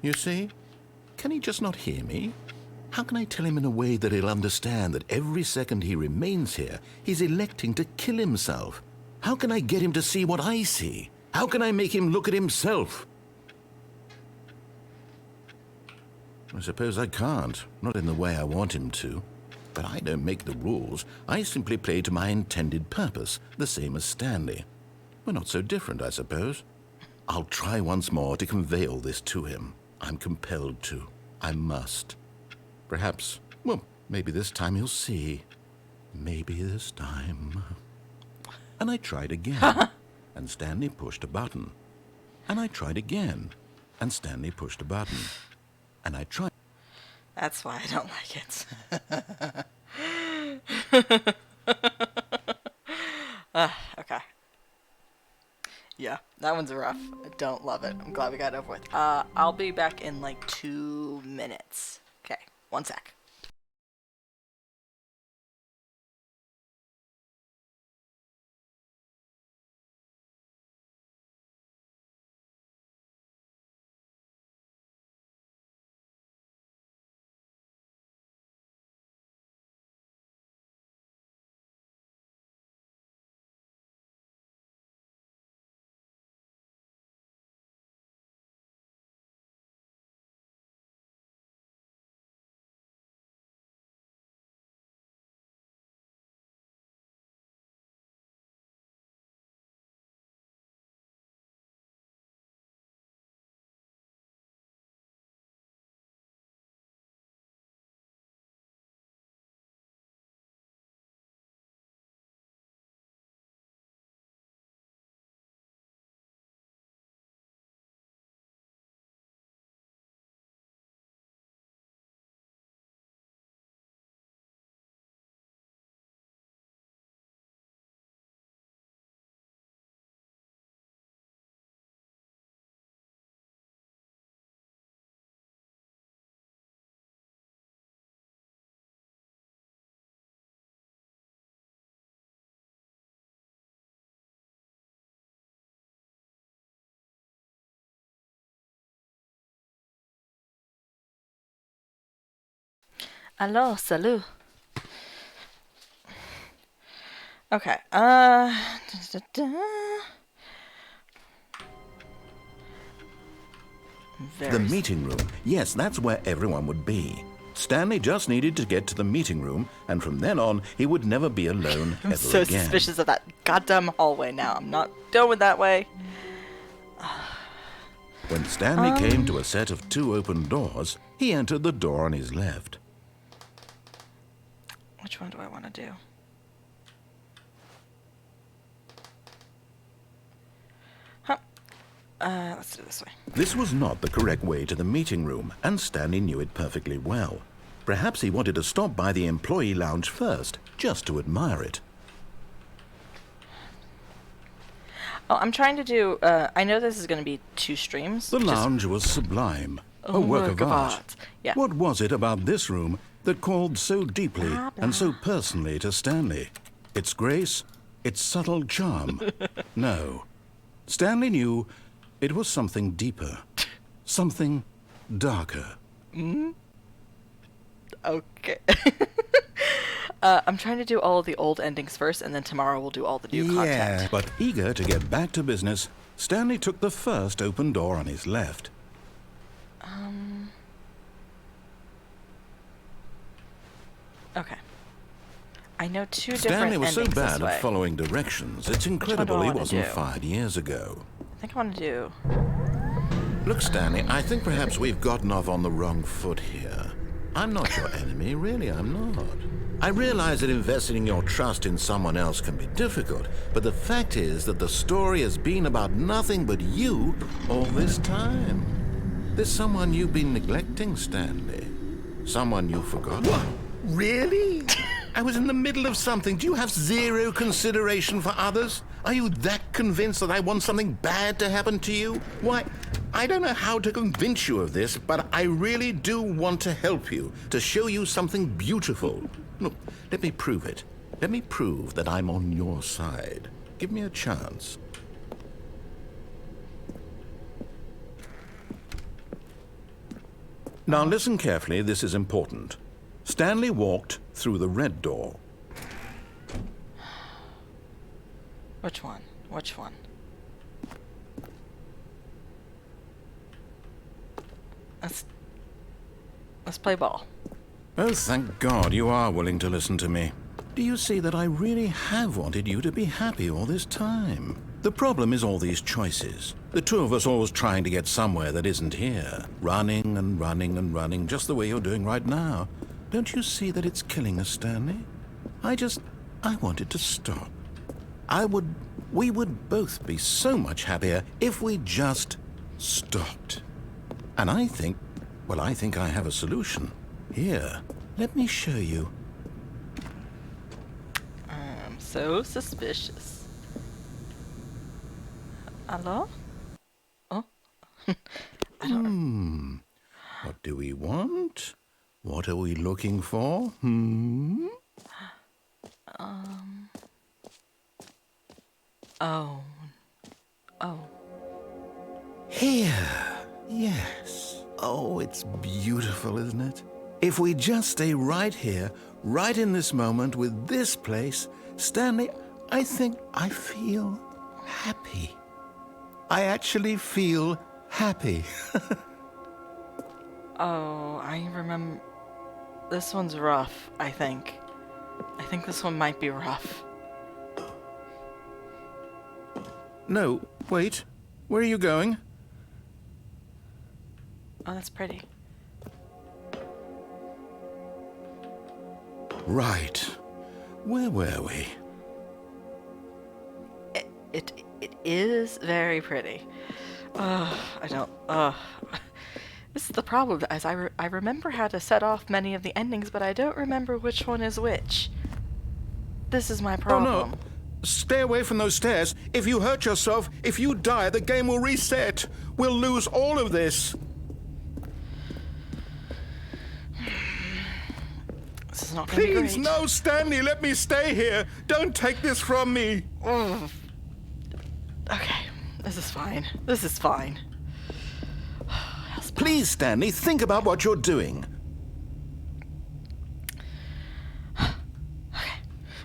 You see? Can he just not hear me? How can I tell him in a way that he'll understand that every second he remains here, he's electing to kill himself? How can I get him to see what I see? How can I make him look at himself? I suppose I can't, not in the way I want him to. But I don't make the rules. I simply play to my intended purpose, the same as Stanley. We're not so different, I suppose. I'll try once more to convey all this to him. I'm compelled to. I must. Perhaps, well, maybe this time he'll see. maybe this time. And I tried again, and Stanley pushed a button. And I tried again, and Stanley pushed a button. And I tried. That's why I don't like it. Okay. Yeah, that one's rough. I don't love it. I'm glad we got it over with. I'll be back in like 2 minutes. Okay, 1 sec. Hello, salut. Okay, The meeting room. Yes, that's where everyone would be. Stanley just needed to get to the meeting room, and from then on, he would never be alone I'm ever so again. suspicious of that goddamn hallway now. I'm not going that way. When Stanley came to a set of 2 open doors, he entered the door on his left. Which one do I want to do? Huh. Let's do it this way. This was not the correct way to the meeting room, and Stanley knew it perfectly well. Perhaps he wanted to stop by the employee lounge first, just to admire it. Oh, I'm trying to do, I know this is going to be 2 streams. The lounge was sublime, a work of art. Yeah. What was it about this room that called so deeply and so personally to Stanley? Its grace? Its subtle charm? No. Stanley knew it was something deeper, something darker. Okay. I'm trying to do all of the old endings first, and then tomorrow we'll do all the new content. But eager to get back to business, Stanley took the first open door on his left. Okay. I know 2 different Stanley was so endings bad this way. at following directions, it's one incredible do I he wanna wasn't do? fired years ago. I think I want to do... Look, Stanley, I think perhaps we've gotten off on the wrong foot here. I'm not your enemy, really, I'm not. I realize that investing your trust in someone else can be difficult, but the fact is that the story has been about nothing but you all this time. There's someone you've been neglecting, Stanley. Someone you've forgotten. What? Really? I was in the middle of something. Do you have zero consideration for others? Are you that convinced that I want something bad to happen to you? Why, I don't know how to convince you of this, but I really do want to help you, to show you something beautiful. Look, let me prove it. Let me prove that I'm on your side. Give me a chance. Now listen carefully, this is important. Stanley walked through the red door. Which one? Which one? Let's play ball. Oh, thank God you are willing to listen to me. Do you see that I really have wanted you to be happy all this time? The problem is all these choices. The 2 of us always trying to get somewhere that isn't here. Running and running and running, just the way you're doing right now. Don't you see that it's killing us, Stanley? I wanted to stop. We would both be so much happier if we just stopped. And I think I have a solution. Here, let me show you. I'm so suspicious. Hello? Oh? I don't... What do we want? What are we looking for? Oh. Oh. Here. Yes. Oh, it's beautiful, isn't it? If we just stay right here, right in this moment with this place, Stanley, I think I feel happy. I actually feel happy. Oh, I remember... This one's rough, I think. I think this one might be rough. No, wait. Where are you going? Oh, that's pretty. Right. Where were we? It is very pretty. I don't... This is the problem, as I remember how to set off many of the endings, but I don't remember which one is which. This is my problem. Oh, no. Stay away from those stairs. If you hurt yourself, if you die, the game will reset. We'll lose all of this. This is not going to be great. Please, no, Stanley, let me stay here. Don't take this from me. Okay, this is fine. This is fine. Please, Stanley, think about what you're doing.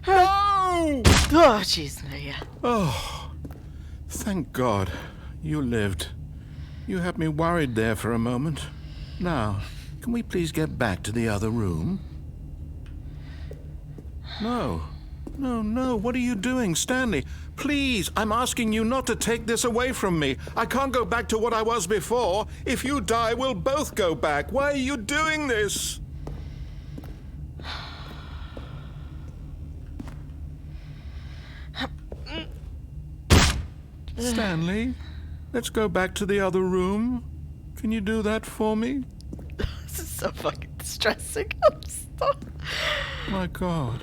No! Oh, jeez, Maria. Oh, thank God you lived. You had me worried there for a moment. Now, can we please get back to the other room? No. No, what are you doing, Stanley? Please, I'm asking you not to take this away from me. I can't go back to what I was before. If you die, we'll both go back. Why are you doing this? Stanley, let's go back to the other room. Can you do that for me? This is so fucking distressing. I'm so... My God,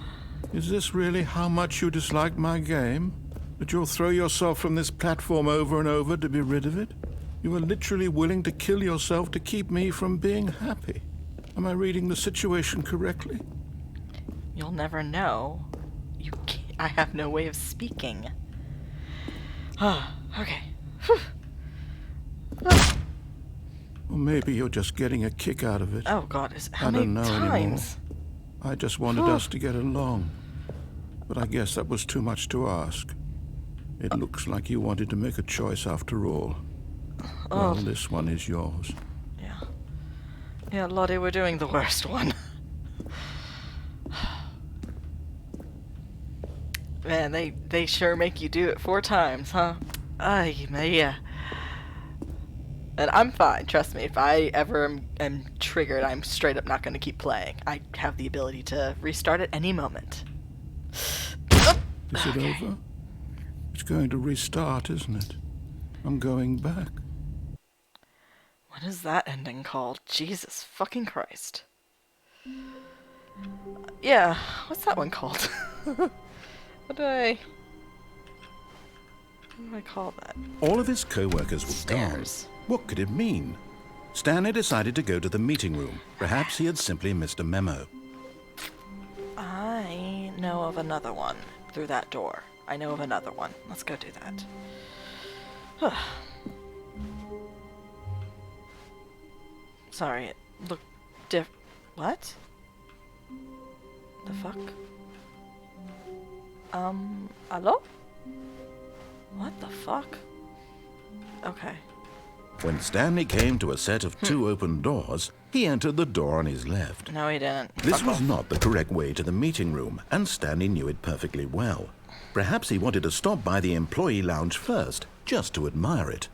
is this really how much you dislike my game? That you'll throw yourself from this platform over and over to be rid of it? You are literally willing to kill yourself to keep me from being happy. Am I reading the situation correctly? You'll never know. I have no way of speaking. Okay. Or maybe you're just getting a kick out of it. Oh God, how I many don't know times? anymore. I just wanted us to get along. But I guess that was too much to ask. It looks like you wanted to make a choice after all. Well, this one is yours. Yeah. Yeah, Lottie, we're doing the worst one. Man, they sure make you do it 4 times, huh? Ay, Maria. And I'm fine, trust me. If I ever am triggered, I'm straight up not going to keep playing. I have the ability to restart at any moment. Is it over? It's going to restart, isn't it? I'm going back. What is that ending called? Jesus fucking Christ. Yeah, what's that one called? What do I call that? All of his co-workers were gone. Stairs. What could it mean? Stanley decided to go to the meeting room. Perhaps he had simply missed a memo. I know of another one through that door. I know of another one. Let's go do that. Sorry, it looked what? The fuck? Hello? What the fuck? Okay. When Stanley came to a set of 2 open doors, he entered the door on his left. No, he didn't. This Fuck was off. not the correct way to the meeting room, and Stanley knew it perfectly well. Perhaps he wanted to stop by the employee lounge first, just to admire it.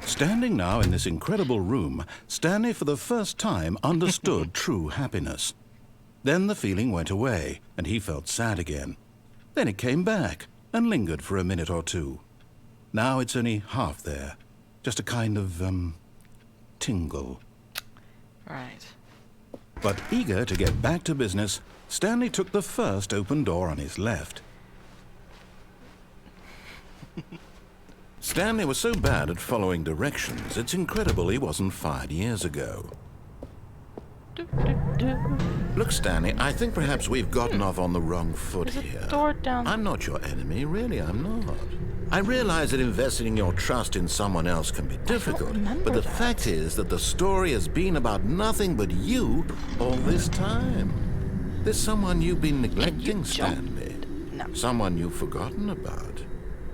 Standing now in this incredible room, Stanley for the first time understood true happiness. Then the feeling went away, and he felt sad again. Then it came back, and lingered for a minute or two. Now it's only half there. Just a kind of, tingle. Right. But eager to get back to business, Stanley took the first open door on his left. Stanley was so bad at following directions, it's incredible he wasn't fired years ago. Look, Stanley, I think perhaps we've gotten off on the wrong foot There's here. a door down. I'm not your enemy, really, I'm not. I realize that investing your trust in someone else can be difficult, but the fact is that the story has been about nothing but you all this time. There's someone you've been neglecting, Stanley. No. Someone you've forgotten about.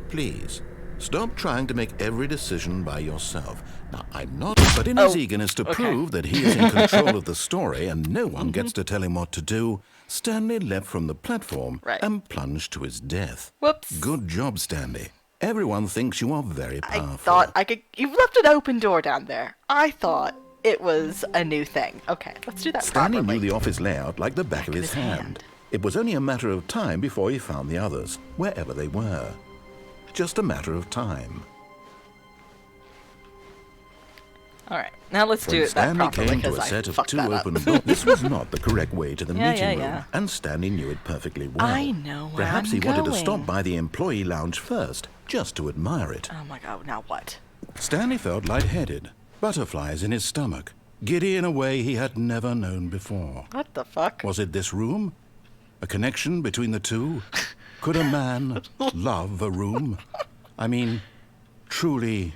Please, stop trying to make every decision by yourself. Now, I'm not, but in his eagerness to prove that he is in control of the story and no one gets to tell him what to do, Stanley leapt from the platform and plunged to his death. Whoops. Good job, Stanley. Everyone thinks you are very powerful. I thought I could... You left an open door down there. I thought it was a new thing. Okay, let's do that Stanley properly. knew the office layout like the back of his hand. It was only a matter of time before he found the others, wherever they were. Just a matter of time. All right, now let's do When it that Stanley properly came to a because I set of fucked two that up. open doors, this was not the correct way to the meeting room, yeah. and Stanley knew it perfectly well. I know where Perhaps I'm he wanted to going. stop by the employee lounge first, just to admire it. Oh my god, now what? Stanley felt lightheaded, butterflies in his stomach, giddy in a way he had never known before. What the fuck? Was it this room? A connection between the two? Could a man love a room? I mean, truly,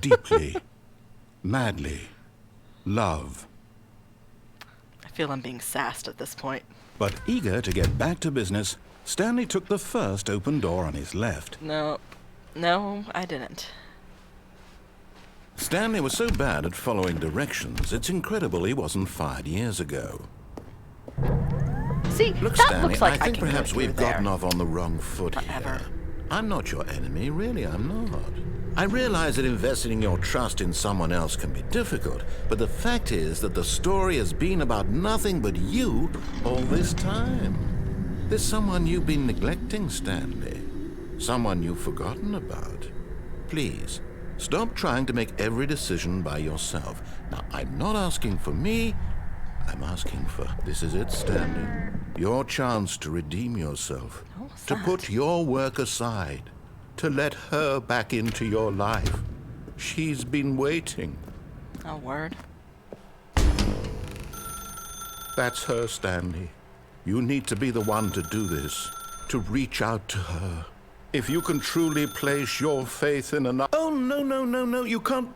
deeply, madly love. I feel I'm being sassed at this point. But eager to get back to business, Stanley took the first open door on his left. No, I didn't. Stanley was so bad at following directions, it's incredible he wasn't fired years ago. See, Look, that Stanley, looks like I think can go perhaps through we've there. gotten off on the wrong foot Whatever. here. I'm not your enemy, really, I'm not. I realize that investing your trust in someone else can be difficult, but the fact is that the story has been about nothing but you all this time. There's someone you've been neglecting, Stanley. Someone you've forgotten about. Please, stop trying to make every decision by yourself. Now, I'm not asking for me, I'm asking for... This is it, Stanley. Your chance to redeem yourself. What's To that? put your work aside. To let her back into your life. She's been waiting. Oh, word. That's her, Stanley. You need to be the one to do this. To reach out to her. If you can truly place your faith in another... Oh, no, you can't...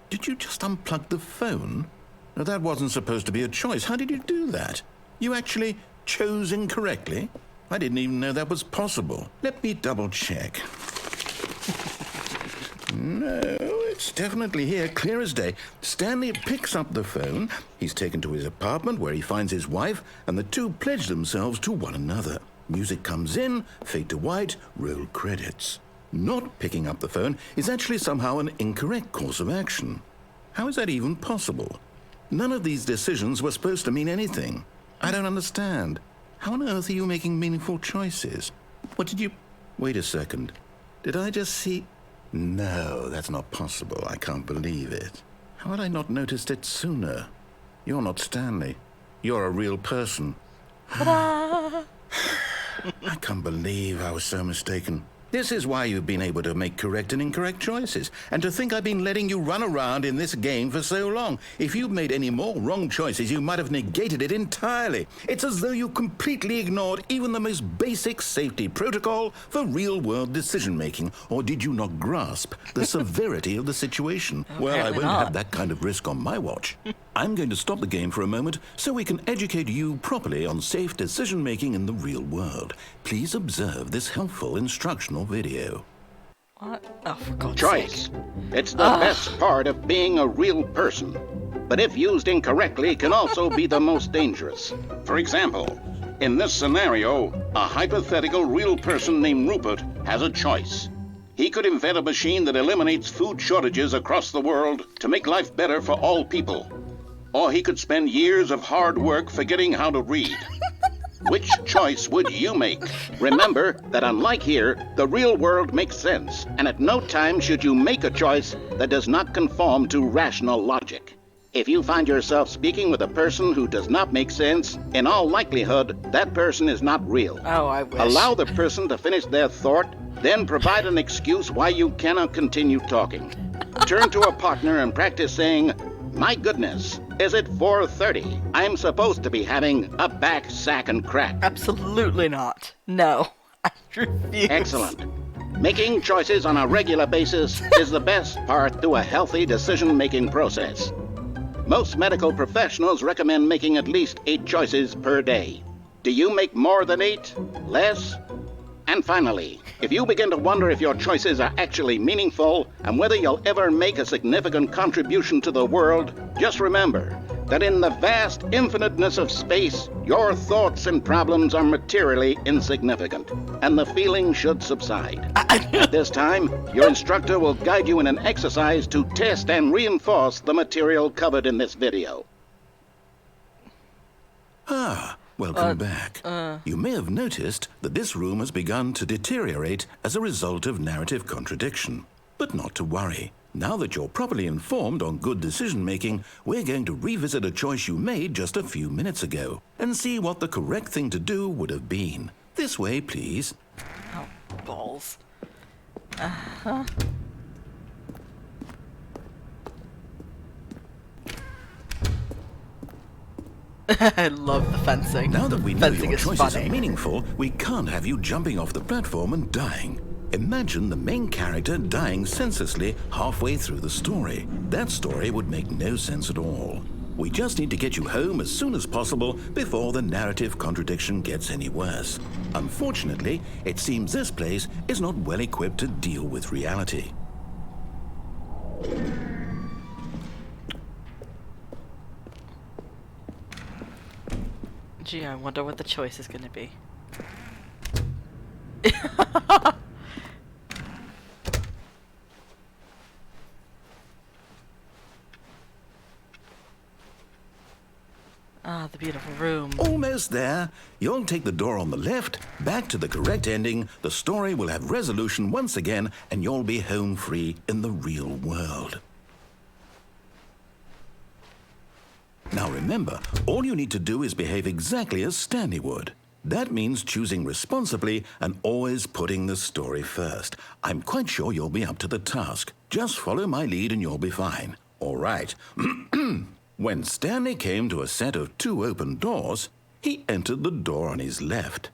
Did you just unplug the phone? No, that wasn't supposed to be a choice. How did you do that? You actually chose incorrectly? I didn't even know that was possible. Let me double check. No, it's definitely here, clear as day. Stanley picks up the phone. He's taken to his apartment where he finds his wife, and the two pledge themselves to one another. Music comes in, fade to white, roll credits. Not picking up the phone is actually somehow an incorrect course of action. How is that even possible? None of these decisions were supposed to mean anything. I don't understand. How on earth are you making meaningful choices? What did you... Wait a second. Did I just see... No, that's not possible. I can't believe it. How had I not noticed it sooner? You're not Stanley. You're a real person. I can't believe I was so mistaken. This is why you've been able to make correct and incorrect choices. And to think I've been letting you run around in this game for so long. If you'd made any more wrong choices, you might have negated it entirely. It's as though you completely ignored even the most basic safety protocol for real-world decision-making. Or did you not grasp the severity of the situation? Well, I Apparently won't not. have that kind of risk on my watch. I'm going to stop the game for a moment so we can educate you properly on safe decision-making in the real world. Please observe this helpful instructional video. What? Oh, for God's Choice. sake. It's the best part of being a real person. But if used incorrectly, can also be the most dangerous. For example, in this scenario, a hypothetical real person named Rupert has a choice. He could invent a machine that eliminates food shortages across the world to make life better for all people. Or he could spend years of hard work forgetting how to read. Which choice would you make? Remember that unlike here, the real world makes sense, and at no time should you make a choice that does not conform to rational logic. If you find yourself speaking with a person who does not make sense, in all likelihood, that person is not real. Oh, I wish. Allow the person to finish their thought, then provide an excuse why you cannot continue talking. Turn to a partner and practice saying, "My goodness, is it 4:30? I'm supposed to be having a back, sack, and crack." Absolutely not. No. I refuse. Excellent. Making choices on a regular basis is the best part to a healthy decision-making process. Most medical professionals recommend making at least 8 choices per day. Do you make more than 8? Less? And finally, if you begin to wonder if your choices are actually meaningful and whether you'll ever make a significant contribution to the world, just remember that in the vast infiniteness of space, your thoughts and problems are materially insignificant, and the feeling should subside. At this time, your instructor will guide you in an exercise to test and reinforce the material covered in this video. Welcome back. You may have noticed that this room has begun to deteriorate as a result of narrative contradiction. But not to worry. Now that you're properly informed on good decision-making, we're going to revisit a choice you made just a few minutes ago and see what the correct thing to do would have been. This way, please. Oh, balls. I love the fencing. Now that we know Fencing your is choices funny. are meaningful, we can't have you jumping off the platform and dying. Imagine the main character dying senselessly halfway through the story. That story would make no sense at all. We just need to get you home as soon as possible before the narrative contradiction gets any worse. Unfortunately, it seems this place is not well equipped to deal with reality. Gee, I wonder what the choice is going to be. Ah, the beautiful room. Almost there. You'll take the door on the left, back to the correct ending, the story will have resolution once again, and you'll be home free in the real world. Now remember, all you need to do is behave exactly as Stanley would. That means choosing responsibly and always putting the story first. I'm quite sure you'll be up to the task. Just follow my lead and you'll be fine. All right. When Stanley came to a set of 2 open doors, he entered the door on his left.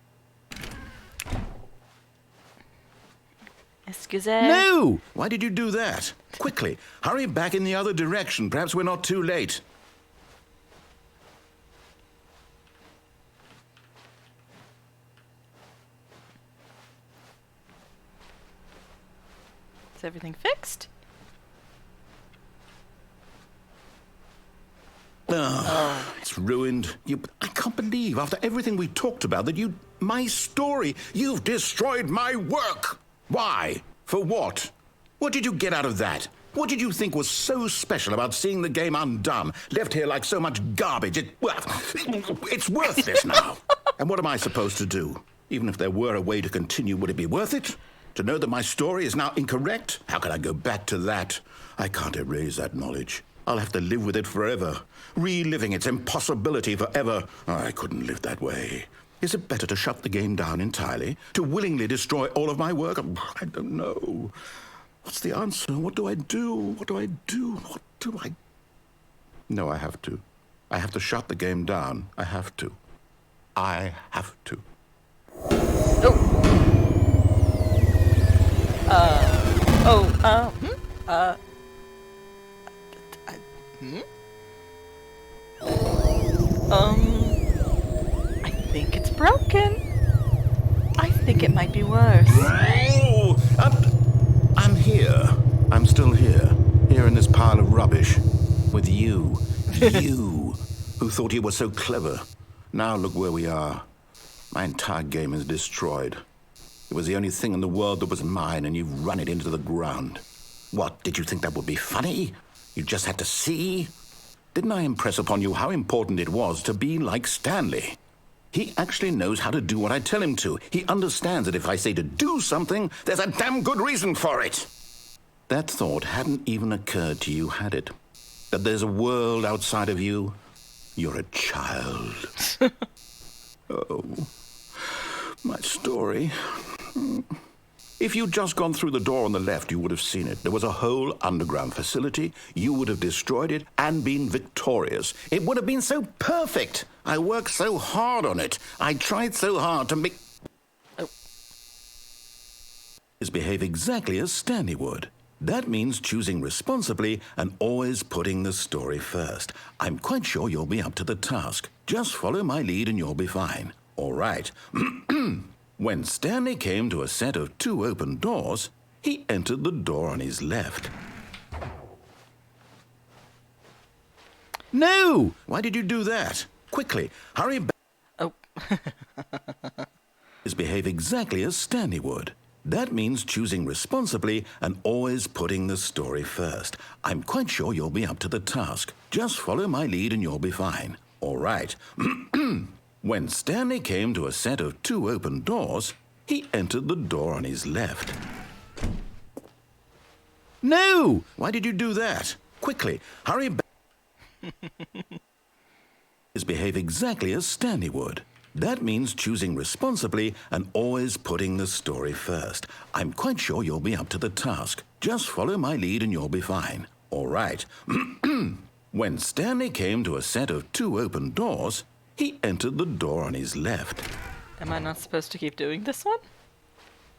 Excuse. No! Why did you do that? Quickly, hurry back in the other direction. Perhaps we're not too late. Is everything fixed? It's ruined. I can't believe, after everything we talked about, that my story, you've destroyed my work. Why? For what? What did you get out of that? What did you think was so special about seeing the game undone, left here like so much garbage? It's worthless now. And what am I supposed to do? Even if there were a way to continue, would it be worth it? To know that my story is now incorrect? How can I go back to that? I can't erase that knowledge. I'll have to live with it forever, reliving its impossibility forever. I couldn't live that way. Is it better to shut the game down entirely? To willingly destroy all of my work? I don't know. What's the answer? What do I do? What do I do? What do I... No, I have to. I have to shut the game down. I have to. I have to. I think it's broken. I think it might be worse. Oh, I'm here. I'm still here. Here in this pile of rubbish. With you. You, who thought you were so clever. Now look where we are. My entire game is destroyed. It It was the only thing in the world that was mine, and you've run it into the ground. What, did you think that would be funny? You just had to see? Didn't I impress upon you how important it was to be like Stanley? He actually knows how to do what I tell him to. He understands that if I say to do something, there's a damn good reason for it. That thought hadn't even occurred to you, had it? That there's a world outside of you? You're a child. Oh, my story. If you'd just gone through the door on the left, you would have seen it. There was a whole underground facility. You would have destroyed it and been victorious. It would have been so perfect. I worked so hard on it. I tried so hard to make... Oh. Behave exactly as Stanley would. That means choosing responsibly and always putting the story first. I'm quite sure you'll be up to the task. Just follow my lead and you'll be fine. All right. When Stanley came to a set of 2 open doors, he entered the door on his left. No! Why did you do that? Quickly, hurry back. Oh. Behave exactly as Stanley would. That means choosing responsibly and always putting the story first. I'm quite sure you'll be up to the task. Just follow my lead and you'll be fine. All right. When Stanley came to a set of 2 open doors, he entered the door on his left. No! Why did you do that? Quickly, hurry back. Behave exactly as Stanley would. That means choosing responsibly and always putting the story first. I'm quite sure you'll be up to the task. Just follow my lead and you'll be fine. All right. When Stanley came to a set of 2 open doors, he entered the door on his left. Am I not supposed to keep doing this one?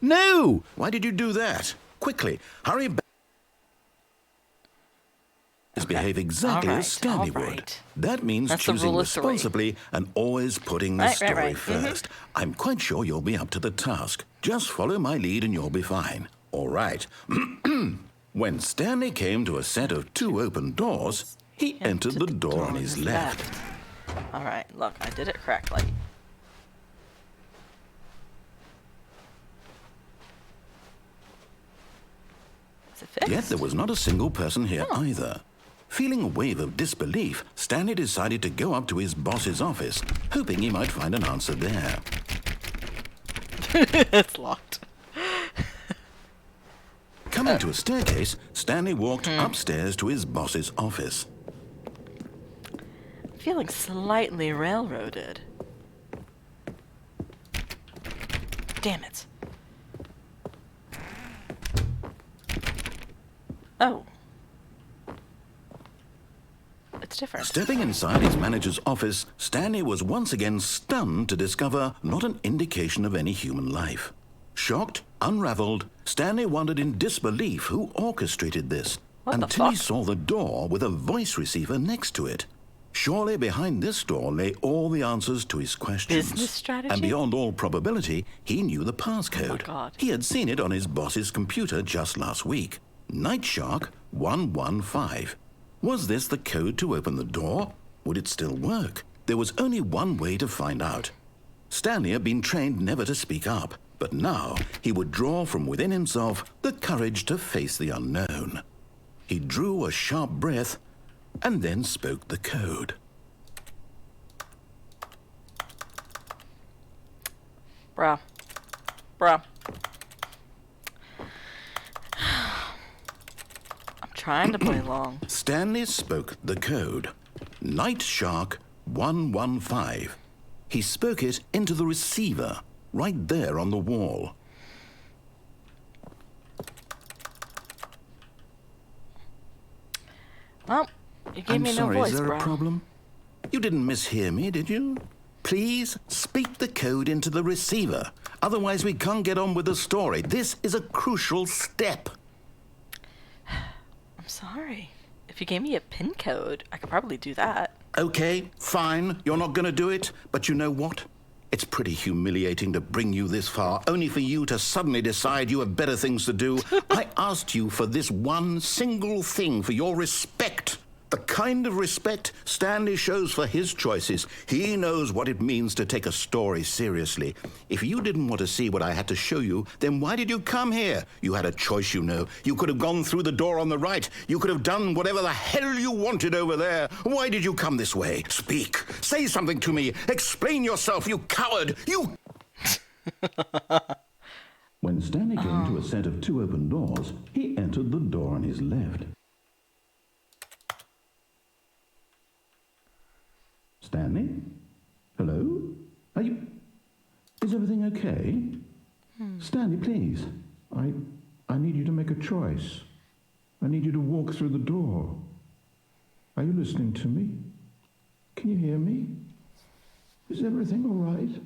No! Why did you do that? Quickly, hurry back. Behave exactly as Stanley would. That means That's choosing responsibly and always putting the story Right. first. I'm quite sure you'll be up to the task. Just follow my lead and you'll be fine. All right. When Stanley came to a set of 2 open doors, he entered the door on his left. All right, look, I did it correctly. Is it fixed? Yet there was not a single person here either. Feeling a wave of disbelief, Stanley decided to go up to his boss's office, hoping he might find an answer there. It's locked. Coming to a staircase, Stanley walked upstairs to his boss's office. Feeling slightly railroaded. Damn it. Oh. It's different. Stepping inside his manager's office, Stanley was once again stunned to discover not an indication of any human life. Shocked, unraveled, Stanley wondered in disbelief who orchestrated this, What the until he fuck? saw the door with a voice receiver next to it. Surely behind this door lay all the answers to his questions. Business strategy? And beyond all probability, he knew the passcode. Oh my God. He had seen it on his boss's computer just last week. Night Shark 115. Was this the code to open the door? Would it still work? There was only one way to find out. Stanley had been trained never to speak up, but now he would draw from within himself the courage to face the unknown. He drew a sharp breath and then spoke the code. Bruh. Bruh. I'm trying to play along. Stanley spoke the code. Night Shark 115. He spoke it into the receiver, right there on the wall. Well, you gave I'm me no sorry, voice, is there bruh. a problem? You didn't mishear me, did you? Please speak the code into the receiver. Otherwise, we can't get on with the story. This is a crucial step. I'm sorry. If you gave me a PIN code, I could probably do that. Okay, fine. You're not going to do it. But you know what? It's pretty humiliating to bring you this far, only for you to suddenly decide you have better things to do. I asked you for this one single thing, for your respect. The kind of respect Stanley shows for his choices. He knows what it means to take a story seriously. If you didn't want to see what I had to show you, then why did you come here? You had a choice, you know. You could have gone through the door on the right. You could have done whatever the hell you wanted over there. Why did you come this way? Speak. Say something to me. Explain yourself, you coward. You... When Stanley came to a set of 2 open doors, he entered the door on his left. Stanley? Hello? Are you... Is everything okay? Stanley, please. I need you to make a choice. I need you to walk through the door. Are you listening to me? Can you hear me? Is everything all right?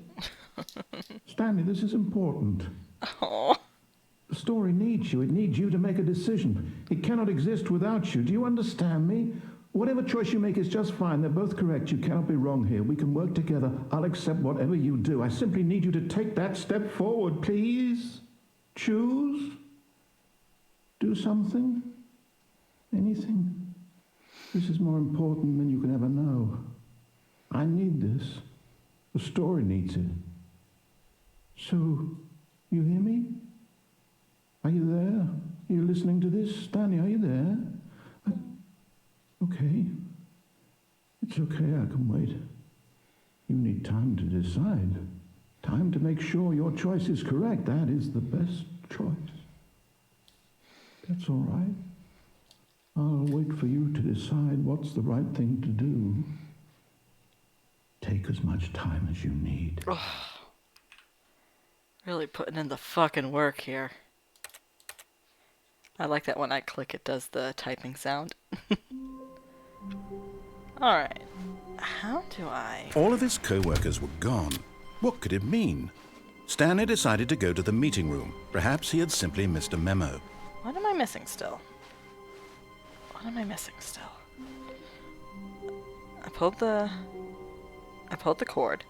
Stanley, this is important. Oh. The story needs you. It needs you to make a decision. It cannot exist without you. Do you understand me? Whatever choice you make is just fine. They're both correct. You cannot be wrong here. We can work together. I'll accept whatever you do. I simply need you to take that step forward, please. Choose. Do something. Anything. This is more important than you can ever know. I need this. The story needs it. So, you hear me? Are you there? Are you listening to this? Stanley, are you there? Okay. It's okay, I can wait. You need time to decide. Time to make sure your choice is correct. That is the best choice. That's all right. I'll wait for you to decide what's the right thing to do. Take as much time as you need. Really putting in the fucking work here. I like that when I click it does the typing sound. Alright. How do I... All of his co-workers were gone. What could it mean? Stanley decided to go to the meeting room. Perhaps he had simply missed a memo. What am I missing still? What am I missing still? I pulled the cord.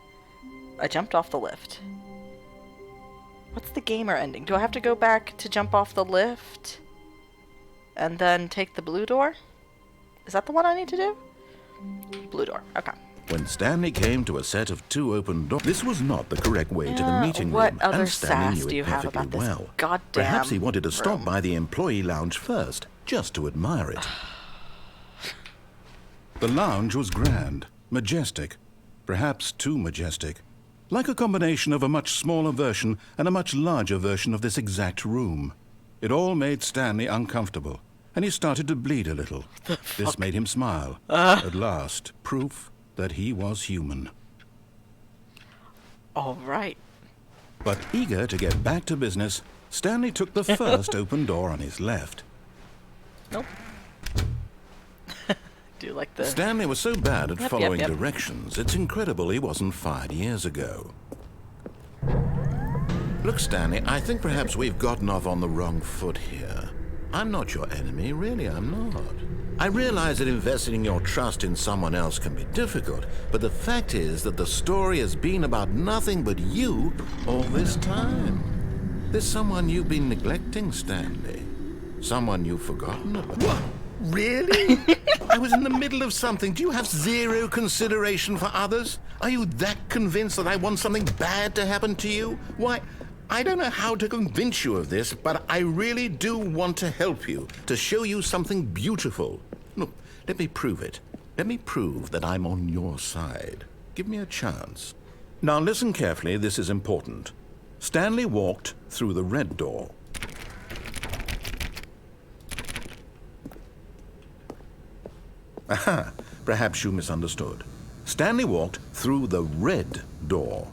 I jumped off the lift. What's the gamer ending? Do I have to go back to jump off the lift? And then take the blue door? Is that the one I need to do? Blue door. Okay. When Stanley came to a set of 2 open doors, this was not the correct way to the meeting what room, other and Stanley sass knew do you it have perfectly about this well. goddamn Perhaps he wanted to stop room? by the employee lounge first, just to admire it. The lounge was grand, majestic, perhaps too majestic, like a combination of a much smaller version and a much larger version of this exact room. It all made Stanley uncomfortable, and he started to bleed a little. This made him smile. At last, proof that he was human. All right. But eager to get back to business, Stanley took the first open door on his left. Nope. Do you like the... Stanley was so bad at following yep. directions, it's incredible he wasn't fired years ago. Look, Stanley, I think perhaps we've gotten off on the wrong foot here. I'm not your enemy, really, I'm not. I realize that investing your trust in someone else can be difficult, but the fact is that the story has been about nothing but you all this time. There's someone you've been neglecting, Stanley. Someone you've forgotten about. What? Really? I was in the middle of something. Do you have zero consideration for others? Are you that convinced that I want something bad to happen to you? Why, I don't know how to convince you of this, but I really do want to help you, to show you something beautiful. Look, let me prove it. Let me prove that I'm on your side. Give me a chance. Now listen carefully, this is important. Stanley walked through the red door. Aha, perhaps you misunderstood. Stanley walked through the red door.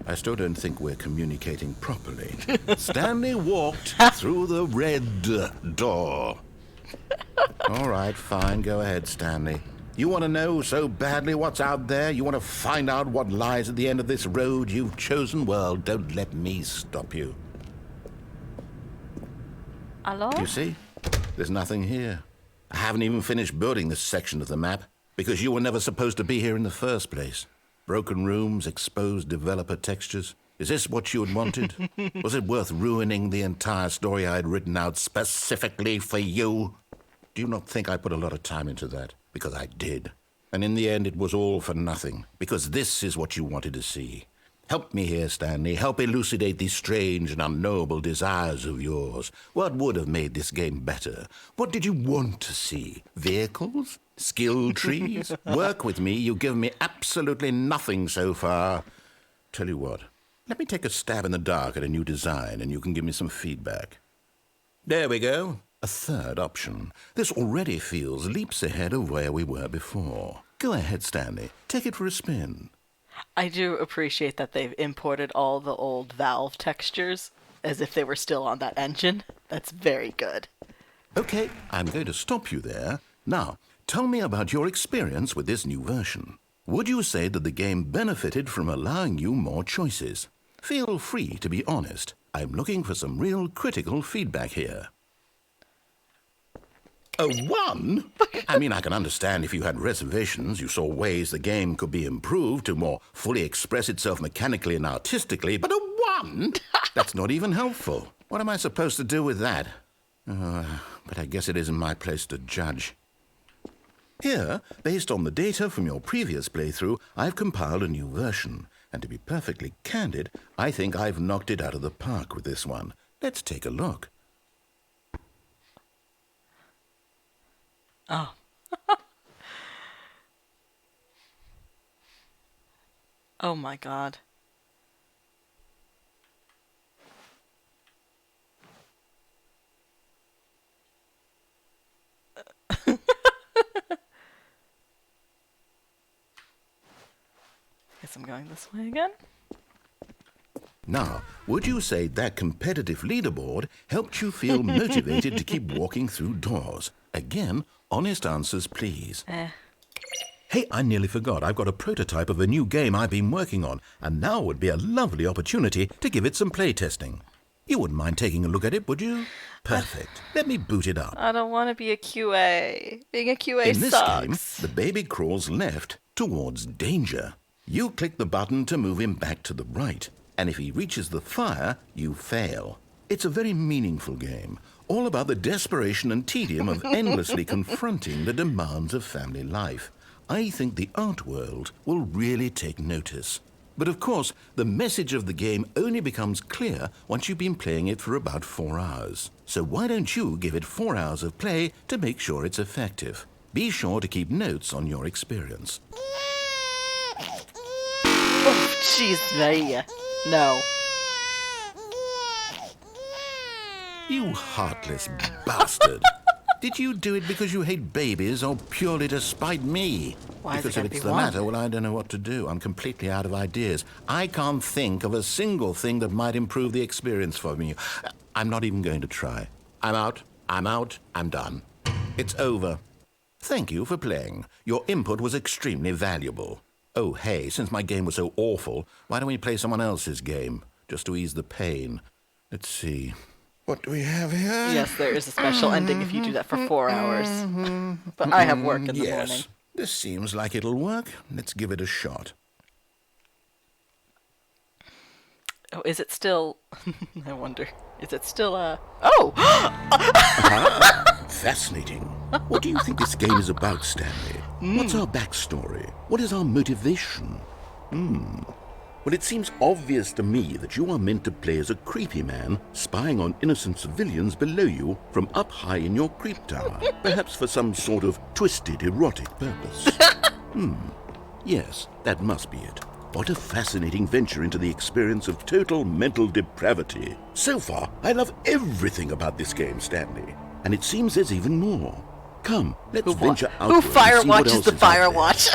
I still don't think we're communicating properly. Stanley walked through the red door. All right, fine, go ahead, Stanley. You want to know so badly what's out there? You want to find out what lies at the end of this road you've chosen? Well, don't let me stop you. Hello? You see? There's nothing here. I haven't even finished building this section of the map, because you were never supposed to be here in the first place. Broken rooms, exposed developer textures. Is this what you had wanted? Was it worth ruining the entire story I had written out specifically for you? Do you not think I put a lot of time into that? Because I did. And in the end, it was all for nothing. Because this is what you wanted to see. Help me here, Stanley. Help elucidate these strange and unknowable desires of yours. What would have made this game better? What did you want to see? Vehicles? Skill trees? Work with me. You've given me absolutely nothing so far. Tell you what. Let me take a stab in the dark at a new design, and you can give me some feedback. There we go. A third option. This already feels leaps ahead of where we were before. Go ahead, Stanley. Take it for a spin. I do appreciate that they've imported all the old Valve textures as if they were still on that engine. That's very good. Okay, I'm going to stop you there. Now, tell me about your experience with this new version. Would you say that the game benefited from allowing you more choices? Feel free to be honest. I'm looking for some real critical feedback here. A 1? I mean, I can understand if you had reservations, you saw ways the game could be improved to more fully express itself mechanically and artistically, but a 1? That's not even helpful. What am I supposed to do with that? But I guess it isn't my place to judge. Here, based on the data from your previous playthrough, I've compiled a new version. And to be perfectly candid, I think I've knocked it out of the park with this one. Let's take a look. Oh. Oh my god. Guess I'm going this way again. Now, would you say that competitive leaderboard helped you feel motivated to keep walking through doors? Again, honest answers, please. Hey, I nearly forgot. I've got a prototype of a new game I've been working on, and now would be a lovely opportunity to give it some playtesting. You wouldn't mind taking a look at it, would you? Perfect. Let me boot it up. I don't want to be a QA. Being a QA In this sucks. game, the baby crawls left towards danger. You click the button to move him back to the right, and if he reaches the fire, you fail. It's a very meaningful game, all about the desperation and tedium of endlessly confronting the demands of family life. I think the art world will really take notice. But of course, the message of the game only becomes clear once you've been playing it for about 4 hours. So why don't you give it 4 hours of play to make sure it's effective? Be sure to keep notes on your experience. Oh, jeez, no. You heartless bastard. Did you do it because you hate babies or purely to spite me? Why is it Because gotta if be it's the one? latter, well, I don't know what to do. I'm completely out of ideas. I can't think of a single thing that might improve the experience for me. I'm not even going to try. I'm out, I'm done. It's over. Thank you for playing. Your input was extremely valuable. Oh, hey, since my game was so awful, why don't we play someone else's game? Just to ease the pain. Let's see. What do we have here? Yes, there is a special ending if you do that for 4 hours. But I have work in the morning. Yes, this seems like it'll work. Let's give it a shot. Oh, is it still... I wonder. Is it still, Oh! Fascinating. What do you think this game is about, Stanley? What's our backstory? What is our motivation? Well, it seems obvious to me that you are meant to play as a creepy man spying on innocent civilians below you from up high in your creep tower, perhaps for some sort of twisted erotic purpose. Yes, that must be it. What a fascinating venture into the experience of total mental depravity. So far, I love everything about this game, Stanley. And it seems there's even more. Come, let's venture out. Who fire watches the fire watch?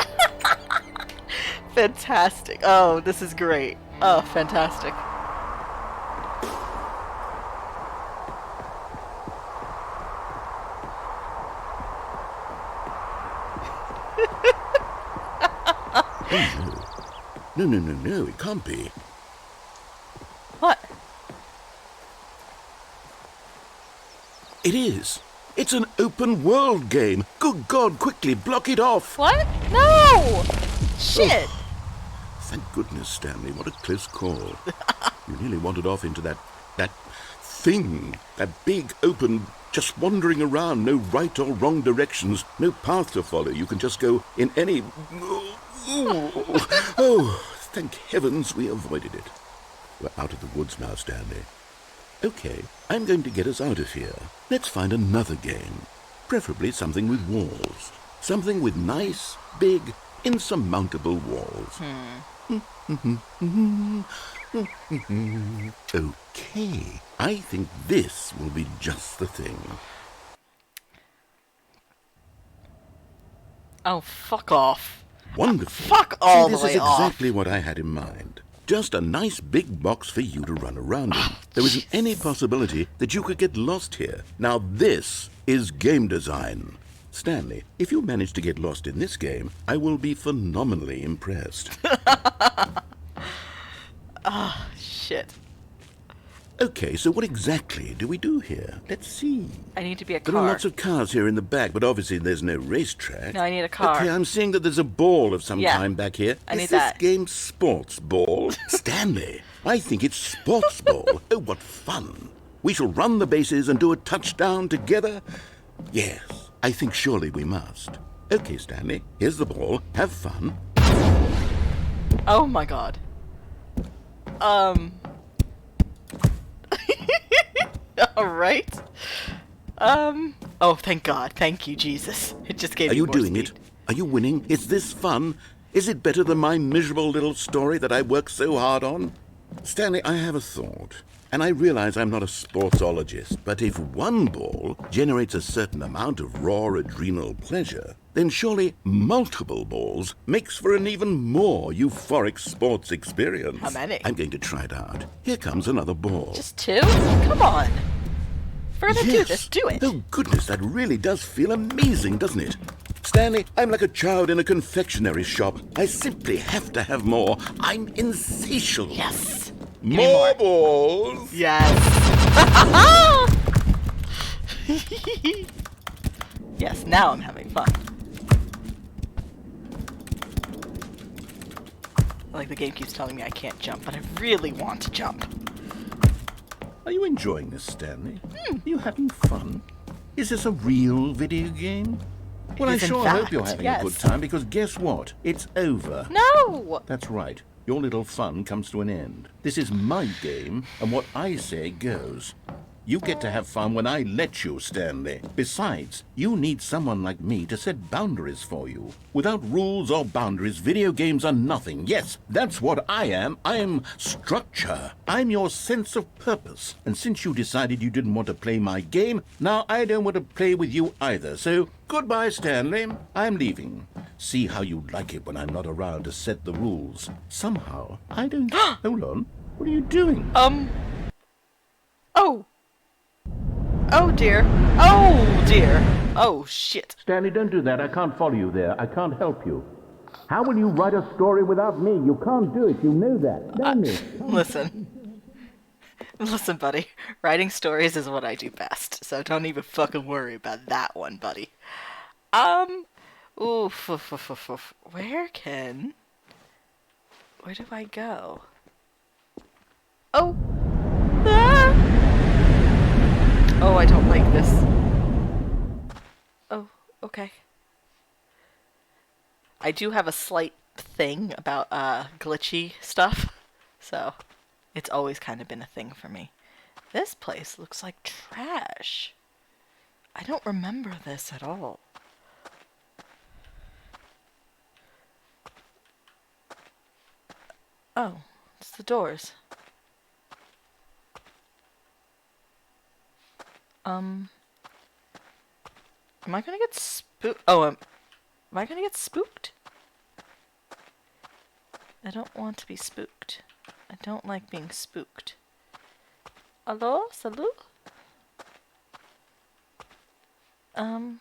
Fantastic. Oh, this is great. Oh, fantastic. Oh, no, it can't be. What? It is. It's an open world game. Good God, quickly block it off. What? No! Shit! thank goodness, Stanley. What a close call. You nearly wandered off into that thing. That big, open, just wandering around. No right or wrong directions. No path to follow. You can just go in any... Oh, thank heavens we avoided it. We're out of the woods now, Stanley. Okay, I'm going to get us out of here. Let's find another game. Preferably something with walls. Something with nice, big, insurmountable walls. Okay, I think this will be just the thing. Oh, fuck off. Wonderful. Fuck all See, the way this is off. exactly what I had in mind. Just a nice big box for you to run around in. There isn't any possibility that you could get lost here. Now this is game design. Stanley, if you manage to get lost in this game, I will be phenomenally impressed. Shit. Okay, so what exactly do we do here? Let's see. I need to be a There are car. lots of cars here in the back, but obviously there's no racetrack. No, I need a car. Okay, I'm seeing that there's a ball of some Yeah, kind back here. I need Is this that. game sports ball? Stanley, I think it's sports ball. Oh, what fun. We shall run the bases and do a touchdown together? Yes, I think surely we must. Okay, Stanley, here's the ball. Have fun. Oh my god. Alright. Oh, thank God. Thank you, Jesus. It just gave Are me you more doing speed. it? Are you winning? Is this fun? Is it better than my miserable little story that I worked so hard on? Stanley, I have a thought. And I realize I'm not a sportsologist, but if one ball generates a certain amount of raw adrenal pleasure, then surely multiple balls makes for an even more euphoric sports experience. How many? I'm going to try it out. Here comes another ball. Just two? Come on. If we're gonna do Yes. this, do it. Oh, goodness, that really does feel amazing, doesn't it? Stanley, I'm like a child in a confectionery shop. I simply have to have more. I'm insatiable. Yes. Give me more. balls. Yes. Yes, now I'm having fun. Like the game keeps telling me I can't jump, but I really want to jump. Are you enjoying this, Stanley? Are you having fun? Is this a real video game? Well, I is in sure fact, hope you're having yes. a good time, because guess what? It's over. No! That's right. Your little fun comes to an end. This is my game, and what I say goes. You get to have fun when I let you, Stanley. Besides, you need someone like me to set boundaries for you. Without rules or boundaries, video games are nothing. Yes, that's what I am. I'm structure. I'm your sense of purpose. And since you decided you didn't want to play my game, now I don't want to play with you either. So, goodbye, Stanley. I'm leaving. See how you like it when I'm not around to set the rules. Somehow, I don't... Hold on. What are you doing? Oh! Oh dear. Oh dear. Oh shit. Stanley, don't do that. I can't follow you there. I can't help you. How will you write a story without me? You can't do it. You know that, don't you? Listen. Listen, buddy. Writing stories is what I do best, so don't even fucking worry about that one, buddy. Where do I go? Oh! Ah! Oh, I don't like this. Oh, okay. I do have a slight thing about glitchy stuff, so it's always kind of been a thing for me. This place looks like trash. I don't remember this at all. Oh, it's the doors. Am I gonna get spooked? Oh, am I gonna get spooked? I don't want to be spooked. I don't like being spooked. Hello? Salut? What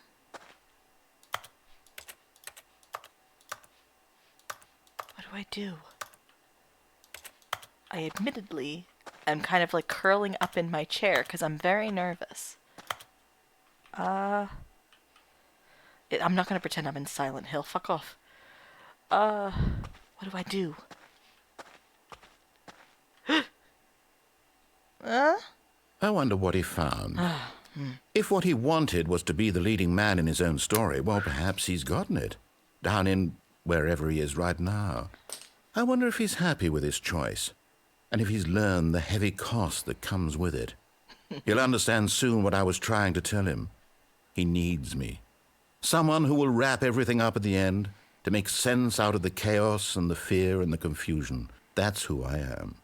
do I do? I admittedly am kind of like curling up in my chair because I'm very nervous. I'm not gonna pretend I'm in Silent Hill. Fuck off. What do I do? I wonder what he found. If what he wanted was to be the leading man in his own story, well, perhaps he's gotten it. Down in wherever he is right now. I wonder if he's happy with his choice, and if he's learned the heavy cost that comes with it. He'll understand soon what I was trying to tell him. He needs me. Someone who will wrap everything up at the end, to make sense out of the chaos and the fear and the confusion. That's who I am.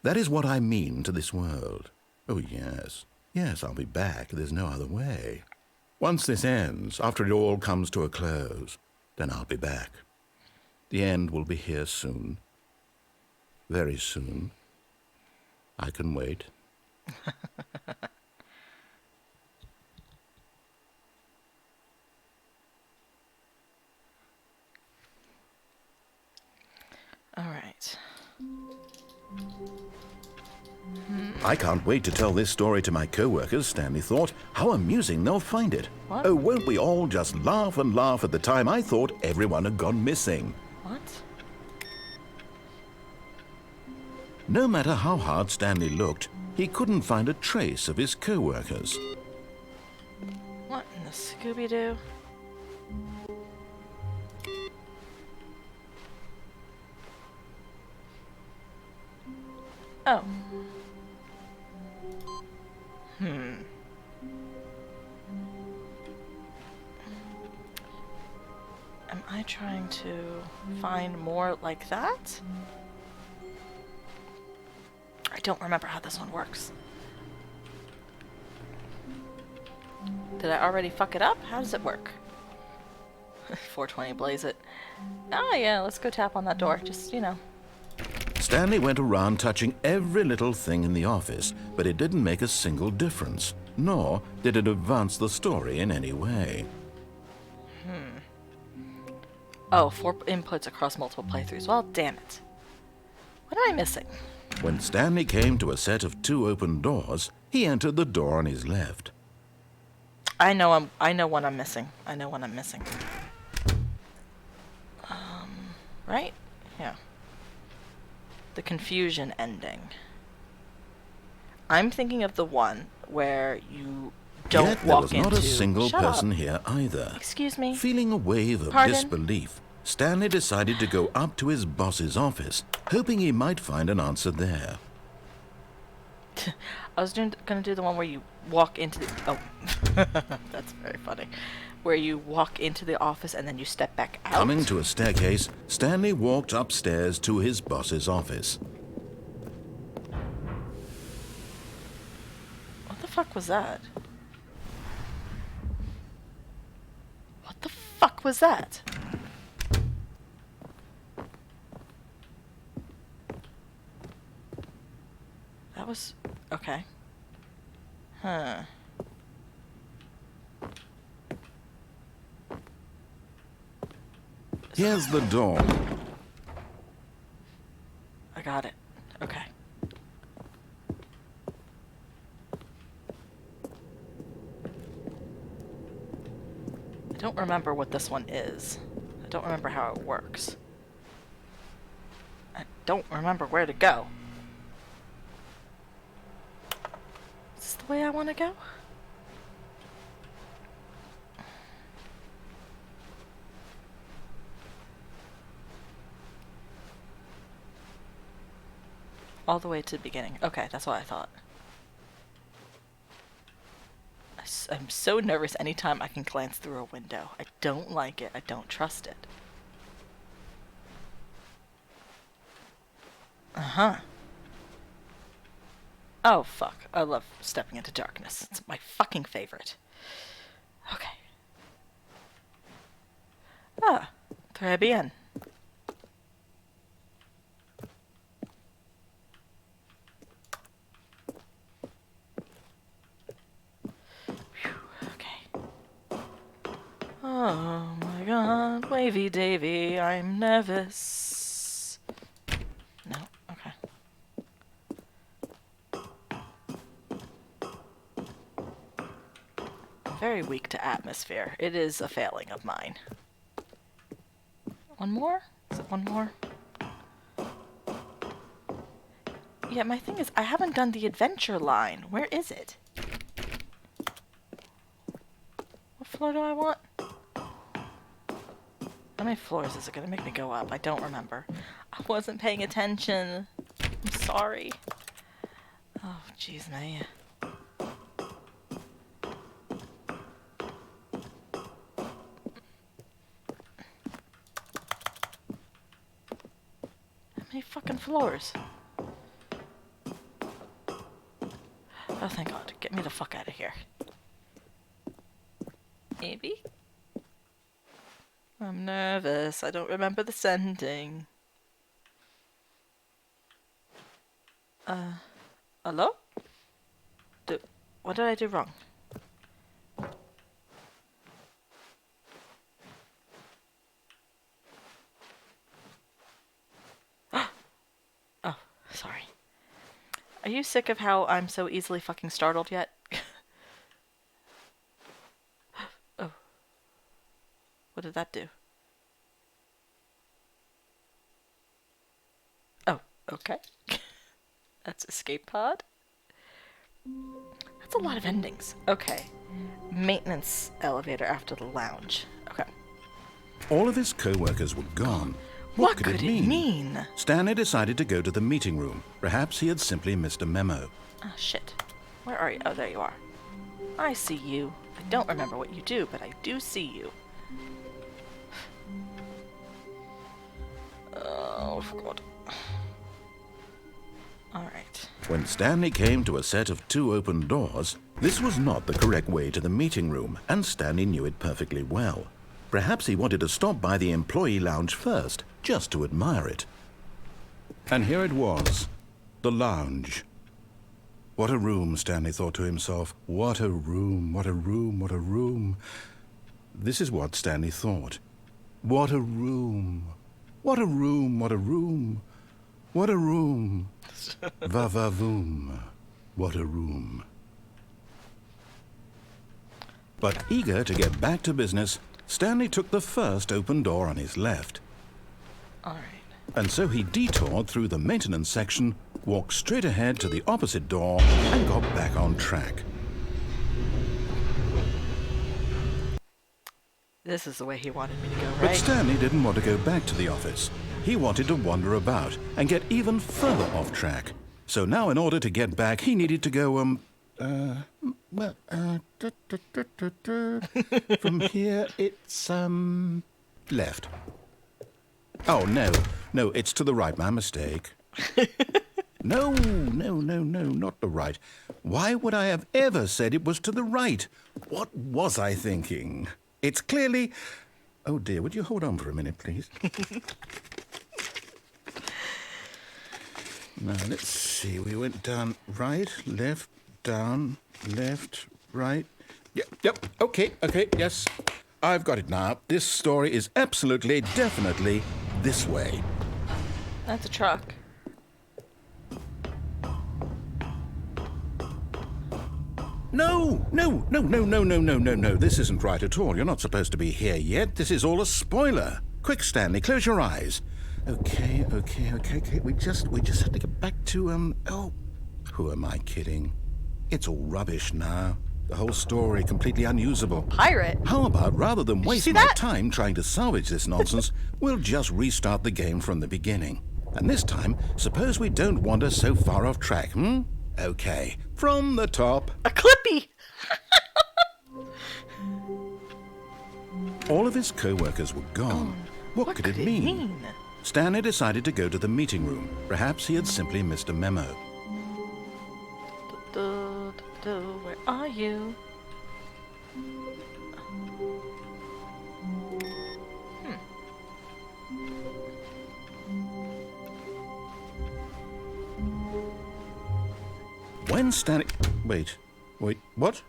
That is what I mean to this world. Oh, yes. Yes, I'll be back. There's no other way. Once this ends, after it all comes to a close, then I'll be back. The end will be here soon. Very soon. I can wait. All right. I can't wait to tell this story to my co-workers, Stanley thought. How amusing they'll find it. What? Oh, won't we all just laugh and laugh at the time I thought everyone had gone missing. What? No matter how hard Stanley looked, he couldn't find a trace of his co-workers. What in the Scooby-Doo? Oh. Am I trying to find more like that? I don't remember how this one works. Did I already fuck it up? How does it work? 420 blaze it. Oh yeah, let's go tap on that door. Just, you know. Stanley went around touching every little thing in the office, but it didn't make a single difference, nor did it advance the story in any way. Oh, 4 inputs across multiple playthroughs. Well, damn it. What am I missing? When Stanley came to a set of 2 open doors, he entered the door on his left. I know what I'm missing. I know what I'm missing. Right? Yeah. The confusion ending. I'm thinking of the one where you don't Yet there walk was into... not a single Shut person up. here either. Excuse me. Feeling a wave of Pardon? disbelief, Stanley decided to go up to his boss's office, hoping he might find an answer there. I was gonna do the one where you walk into the... Oh. That's very funny. Where you walk into the office and then you step back out. Coming to a staircase, Stanley walked upstairs to his boss's office. What the fuck was that? What the fuck was that? That was... okay. Huh. Here's the door. I got it. Okay. I don't remember what this one is. I don't remember how it works. I don't remember where to go. Is this the way I want to go? All the way to the beginning. Okay, that's what I thought. I'm so nervous anytime I can glance through a window. I don't like it. I don't trust it. Uh-huh. Oh, fuck. I love stepping into darkness. It's my fucking favorite. Okay. Ah. Très bien. Oh my god, Wavy Davy, I'm nervous. No, okay. I'm very weak to atmosphere. It is a failing of mine. One more? Is it one more? Yeah, my thing is, I haven't done the adventure line. Where is it? What floor do I want? How many floors is it gonna make me go up? I don't remember. I wasn't paying attention. I'm sorry. Oh, jeez, man. How many fucking floors? Oh, thank God. Get me the fuck out of here. Maybe? I'm nervous. I don't remember the sending. Hello? What did I do wrong? Oh, sorry. Are you sick of how I'm so easily fucking startled yet? Oh. What did that do? Oh, okay. That's escape pod. That's a lot of endings. Okay. Maintenance elevator after the lounge. Okay. All of his co-workers were gone. What could it mean? Stanley decided to go to the meeting room. Perhaps he had simply missed a memo. Oh, shit. Where are you? Oh, there you are. I see you. I don't remember what you do, but I do see you. Oh, God. Alright. When Stanley came to a set of 2 open doors, this was not the correct way to the meeting room, and Stanley knew it perfectly well. Perhaps he wanted to stop by the employee lounge first, just to admire it. And here it was, the lounge. What a room, Stanley thought to himself. What a room, what a room, what a room. This is what Stanley thought. What a room. What a room, what a room. What a room. Va-va-voom. What a room. But eager to get back to business, Stanley took the first open door on his left. Alright. And so he detoured through the maintenance section, walked straight ahead to the opposite door, and got back on track. This is the way he wanted me to go, right? But Stanley didn't want to go back to the office. He wanted to wander about and get even further off track. So now in order to get back, he needed to go, from here it's, left. Oh, no, it's to the right, my mistake. No, not the right. Why would I have ever said it was to the right? What was I thinking? It's clearly... Oh dear, would you hold on for a minute, please? Now, let's see. We went down right, left, down, left, right. Yep, okay, yes. I've got it now. This story is absolutely, definitely this way. That's a truck. No. This isn't right at all. You're not supposed to be here yet. This is all a spoiler. Quick, Stanley, close your eyes. Okay. We just have to get back to, oh, who am I kidding? It's all rubbish now. The whole story completely unusable. Pirate? How about, rather than waste see my that? time trying to salvage this nonsense, we'll just restart the game from the beginning. And this time, suppose we don't wander so far off track, Okay, from the top. A Clippy! All of his co-workers were gone. What could it mean? Stanley decided to go to the meeting room. Perhaps he had simply missed a memo. Where are you? When Stanley... Wait, what?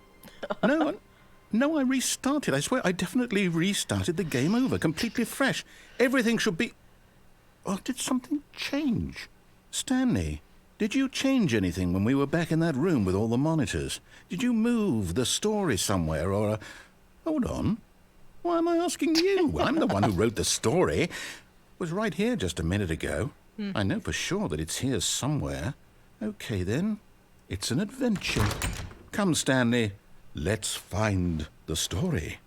No, I restarted. I swear, I definitely restarted the game over, completely fresh. Everything should be... Oh, did something change? Stanley, did you change anything when we were back in that room with all the monitors? Did you move the story somewhere, or... Hold on. Why am I asking you? I'm the one who wrote the story. It was right here just a minute ago. I know for sure that it's here somewhere. Okay, then. It's an adventure. Come, Stanley. Let's find the story.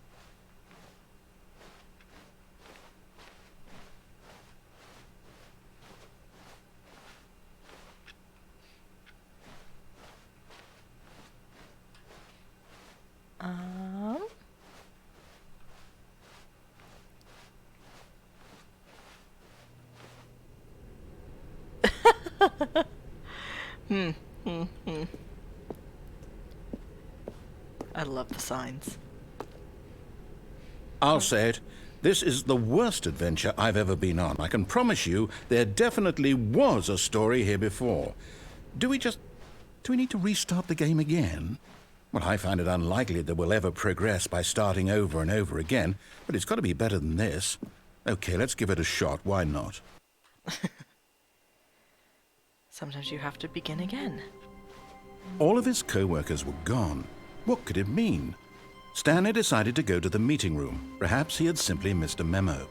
I love the signs. I'll say it. This is the worst adventure I've ever been on. I can promise you there definitely was a story here before. Do we need to restart the game again? Well, I find it unlikely that we'll ever progress by starting over and over again, but it's got to be better than this. Okay, let's give it a shot. Why not? Sometimes you have to begin again. All of his co-workers were gone. What could it mean? Stanley decided to go to the meeting room. Perhaps he had simply missed a memo.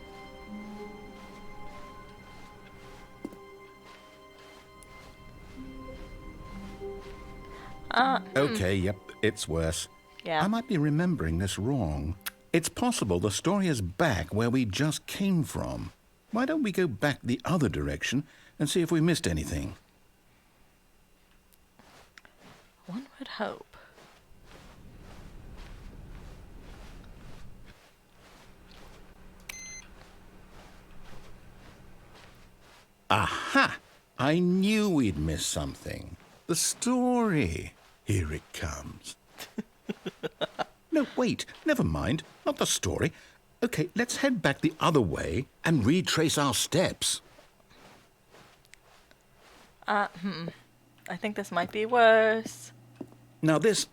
Okay, yep, it's worse. Yeah. I might be remembering this wrong. It's possible the story is back where we just came from. Why don't we go back the other direction and see if we missed anything? One would hope. Aha! I knew we'd miss something. The story. Here it comes. No, wait. Never mind. Not the story. Okay, let's head back the other way and retrace our steps. I think this might be worse. Now this...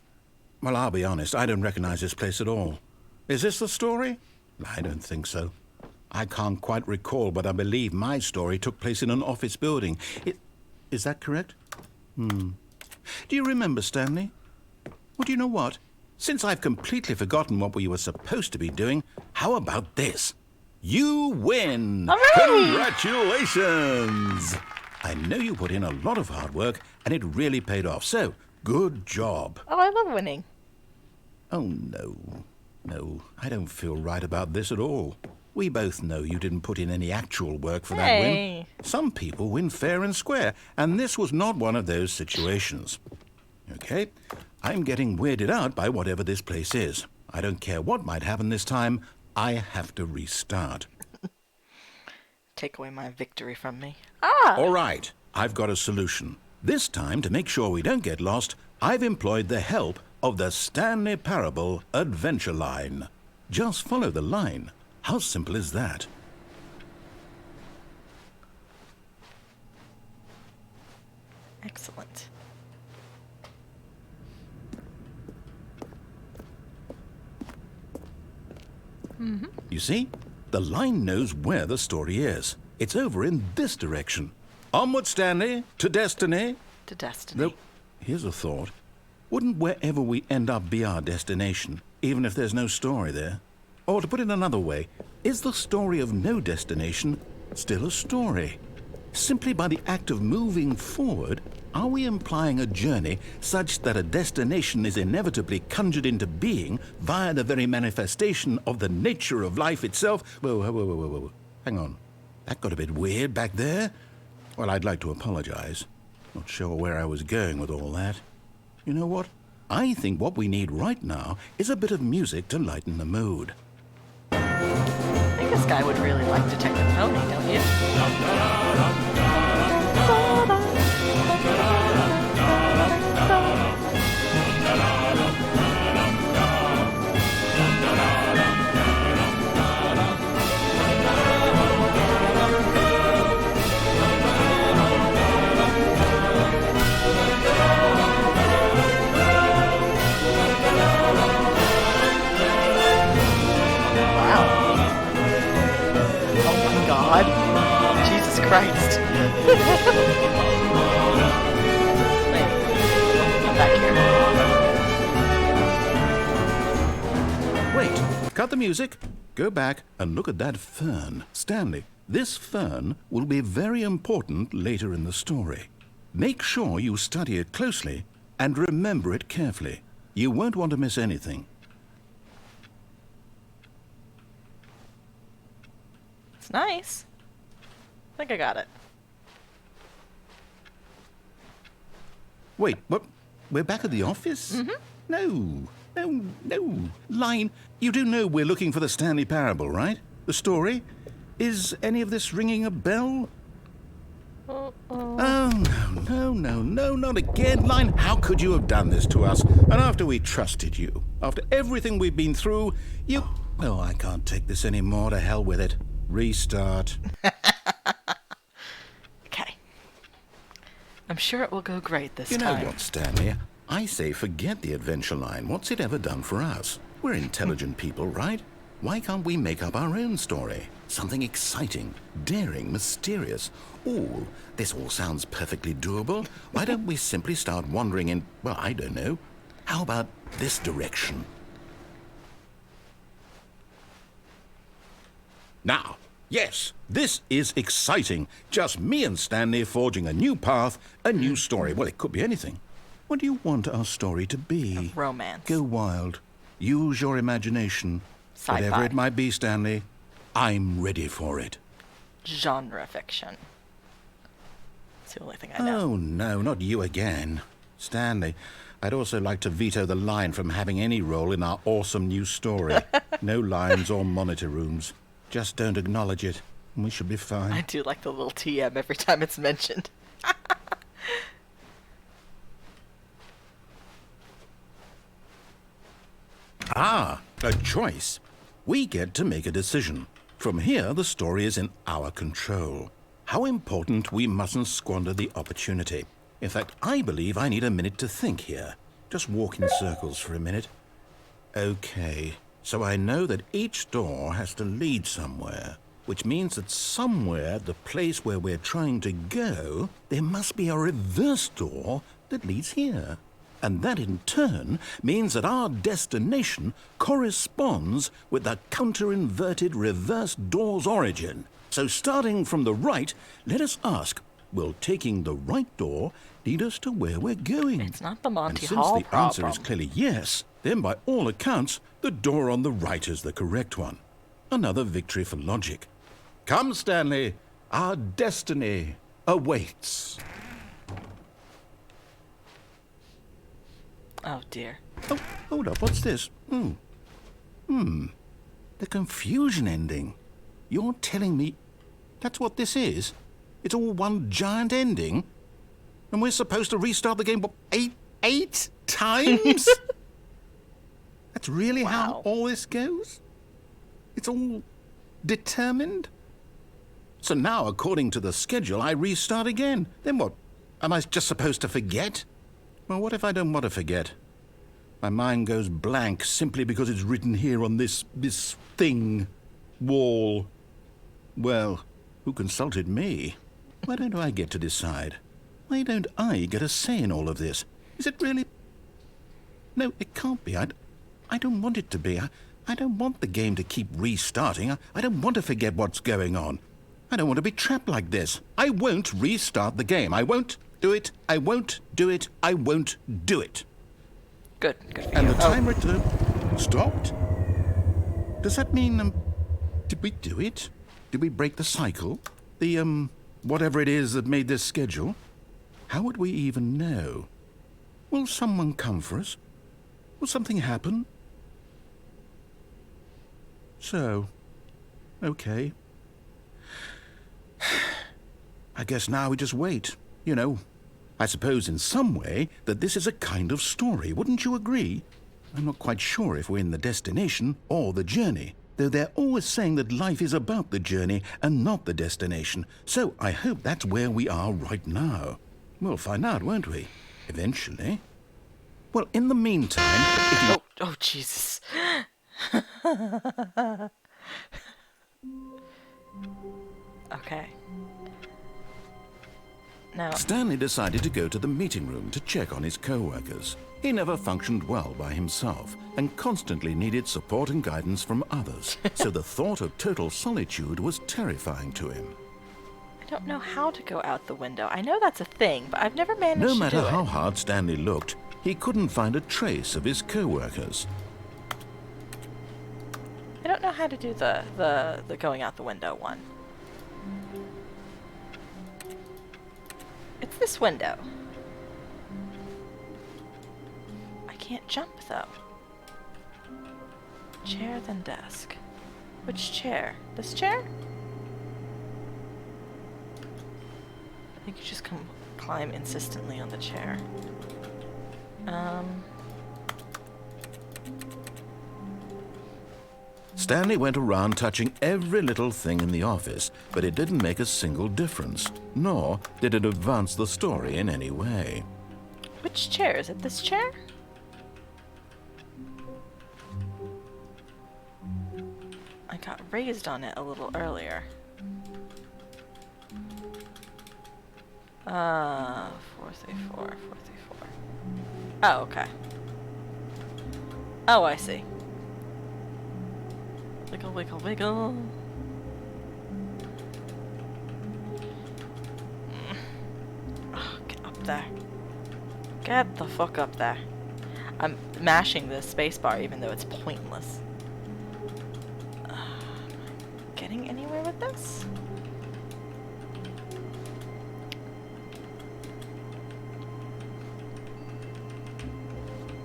Well, I'll be honest. I don't recognize this place at all. Is this the story? I don't think so. I can't quite recall, but I believe my story took place in an office building. Is that correct? Do you remember, Stanley? Well, do you know what? Since I've completely forgotten what we were supposed to be doing, how about this? You win! Hooray! Congratulations! I know you put in a lot of hard work, and it really paid off, so good job. Oh, I love winning. Oh, no. No, I don't feel right about this at all. We both know you didn't put in any actual work for that win. Hey. Some people win fair and square, and this was not one of those situations. Okay, I'm getting weirded out by whatever this place is. I don't care what might happen this time. I have to restart. Take away my victory from me. Ah! All right, I've got a solution. This time, to make sure we don't get lost, I've employed the help of the Stanley Parable Adventure Line. Just follow the line. How simple is that? Excellent. You see? The line knows where the story is. It's over in this direction. Onward, Stanley, to destiny. To destiny. Though, here's a thought. Wouldn't wherever we end up be our destination, even if there's no story there? Or to put it another way, is the story of no destination still a story? Simply by the act of moving forward, are we implying a journey such that a destination is inevitably conjured into being via the very manifestation of the nature of life itself? Whoa. Hang on. That got a bit weird back there. Well, I'd like to apologize. Not sure where I was going with all that. You know what? I think what we need right now is a bit of music to lighten the mood. I think this guy would really like Detective Pony, don't you? Jesus Christ. Wait, come back here. Wait, cut the music. Go back and look at that fern. Stanley, this fern will be very important later in the story. Make sure you study it closely and remember it carefully. You won't want to miss anything. It's nice. I think I got it. Wait, what? We're back at the office? No. Line, you do know we're looking for the Stanley Parable, right? The story? Is any of this ringing a bell? Oh, no, not again. Line, how could you have done this to us? And after we trusted you, after everything we've been through, you... Oh, I can't take this anymore. To hell with it. Restart. Okay. I'm sure it will go great this You time. know what, Stanley? I say forget the adventure line. What's it ever done for us? We're intelligent people, right? Why can't we make up our own story? Something exciting, daring, mysterious. Oh, this all sounds perfectly doable. Why don't we simply start wandering in, well, I don't know. How about this direction? Now, yes, this is exciting. Just me and Stanley forging a new path, a new story. Well, it could be anything. What do you want our story to be? Romance. Go wild. Use your imagination. Sci-fi. Whatever it might be, Stanley, I'm ready for it. Genre fiction. It's the only thing I know. Oh, no, not you again. Stanley, I'd also like to veto the line from having any role in our awesome new story. No lines or monitor rooms. Just don't acknowledge it, and we should be fine. I do like the little TM every time it's mentioned. Ah, a choice. We get to make a decision. From here, the story is in our control. How important we mustn't squander the opportunity. In fact, I believe I need a minute to think here. Just walk in circles for a minute. Okay, so I know that each door has to lead somewhere, which means that somewhere, the place where we're trying to go, there must be a reverse door that leads here. And that in turn means that our destination corresponds with the counter-inverted reverse door's origin. So starting from the right, let us ask, will taking the right door lead us to where we're going? It's not the Monty And Hall since the answer problem. is clearly yes, then by all accounts, the door on the right is the correct one. Another victory for logic. Come, Stanley, our destiny awaits. Oh, dear. Oh, hold up, what's this? The confusion ending. You're telling me that's what this is? It's all one giant ending? And we're supposed to restart the game, what, eight times? That's really how Wow. all this goes? It's all determined? So now, according to the schedule, I restart again. Then what? Am I just supposed to forget? Well, what if I don't want to forget? My mind goes blank simply because it's written here on this thing, wall. Well, who consulted me? Why don't I get to decide? Why don't I get a say in all of this? Is it really... No, it can't be. I don't want it to be. I don't want the game to keep restarting. I don't want to forget what's going on. I don't want to be trapped like this. I won't restart the game. I won't do it. I won't do it. I won't do it. Good for And you. the timer stopped? Does that mean, did we do it? Did we break the cycle? The, whatever it is that made this schedule? How would we even know? Will someone come for us? Will something happen? So, okay. I guess now we just wait, you know. I suppose in some way that this is a kind of story, wouldn't you agree? I'm not quite sure if we're in the destination or the journey, though they're always saying that life is about the journey and not the destination, so I hope that's where we are right now. We'll find out, won't we? Eventually. Well, in the meantime, if you... Oh, Jesus. Okay. Now, Stanley decided to go to the meeting room to check on his co-workers. He never functioned well by himself and constantly needed support and guidance from others, so the thought of total solitude was terrifying to him. I don't know how to go out the window. I know that's a thing, but I've never managed No to matter do how it. hard Stanley looked, he couldn't find a trace of his co-workers. I don't know how to do the going out the window one. It's this window. I can't jump though. Chair then desk. Which chair? This chair? I think you just climb insistently on the chair. Stanley went around touching every little thing in the office, but it didn't make a single difference, nor did it advance the story in any way. Which chair? Is it this chair? I got raised on it a little earlier. 434, 434. Oh, okay. Oh, I see. Wiggle, wiggle, wiggle. Oh, get up there. Get the fuck up there. I'm mashing the spacebar even though it's pointless. Am I getting anywhere with this?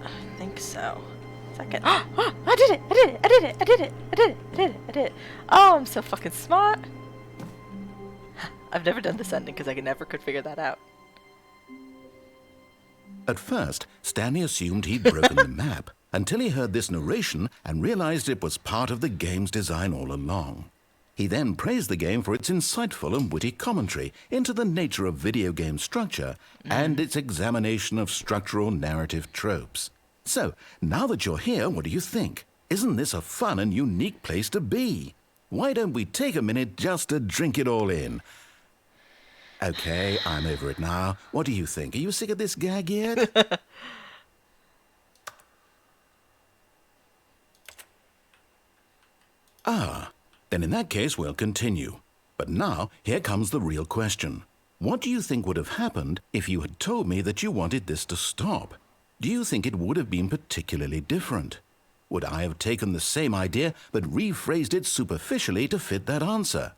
I think so. Second. Oh, I did it! I did it! I did it! I did it! I did it! I did it! I did it! Oh, I'm so fucking smart! I've never done this ending because I never could figure that out. At first, Stanley assumed he'd broken the map until he heard this narration and realized it was part of the game's design all along. He then praised the game for its insightful and witty commentary into the nature of video game structure and its examination of structural narrative tropes. So, now that you're here, what do you think? Isn't this a fun and unique place to be? Why don't we take a minute just to drink it all in? Okay, I'm over it now. What do you think? Are you sick of this gag yet? Then in that case, we'll continue. But now, here comes the real question. What do you think would have happened if you had told me that you wanted this to stop? Do you think it would have been particularly different? Would I have taken the same idea but rephrased it superficially to fit that answer?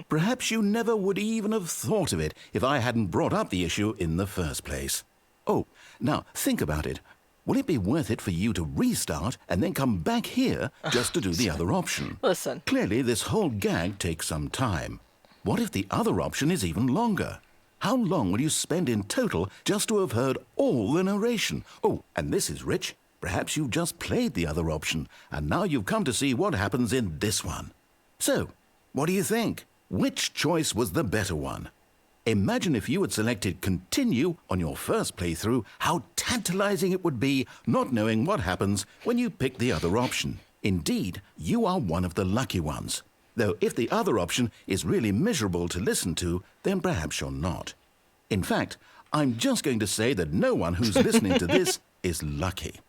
Perhaps you never would even have thought of it if I hadn't brought up the issue in the first place. Oh, now think about it. Will it be worth it for you to restart and then come back here just to do the other option? Listen. Clearly, this whole gag takes some time. What if the other option is even longer? How long will you spend in total just to have heard all the narration? Oh, and this is rich. Perhaps you've just played the other option, and now you've come to see what happens in this one. So, what do you think? Which choice was the better one? Imagine if you had selected continue on your first playthrough, how tantalizing it would be not knowing what happens when you pick the other option. Indeed, you are one of the lucky ones. Though if the other option is really miserable to listen to, then perhaps you're not. In fact, I'm just going to say that no one who's listening to this is lucky.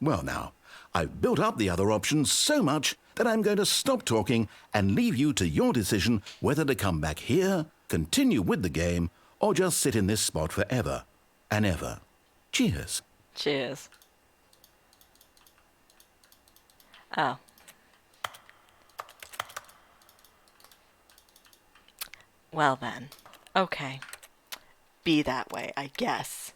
Well now, I've built up the other option so much that I'm going to stop talking and leave you to your decision whether to come back here, continue with the game, or just sit in this spot forever and ever. Cheers. Cheers. Oh. Well then. Okay. Be that way, I guess.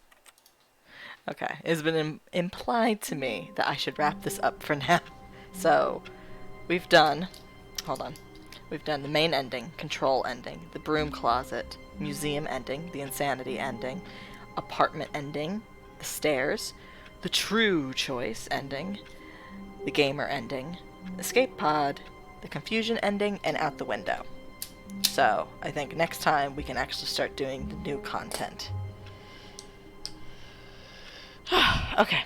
Okay. It's been implied to me that I should wrap this up for now. So, we've done... Hold on. We've done the main ending, control ending, the broom closet, museum ending, the insanity ending, apartment ending, the stairs, the true choice ending, the gamer ending, escape pod, the confusion ending, and out the window. So, I think next time we can actually start doing the new content. Okay.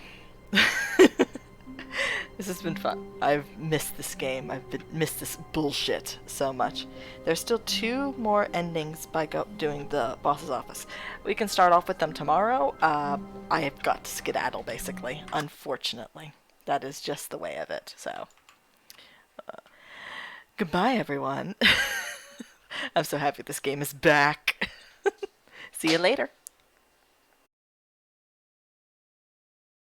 This has been fun. I've missed this game. Missed this bullshit so much. There's still 2 more endings by doing the boss's office. We can start off with them tomorrow. I have got to skedaddle, basically. Unfortunately. That is just the way of it. So, goodbye, everyone. I'm so happy this game is back. See you later.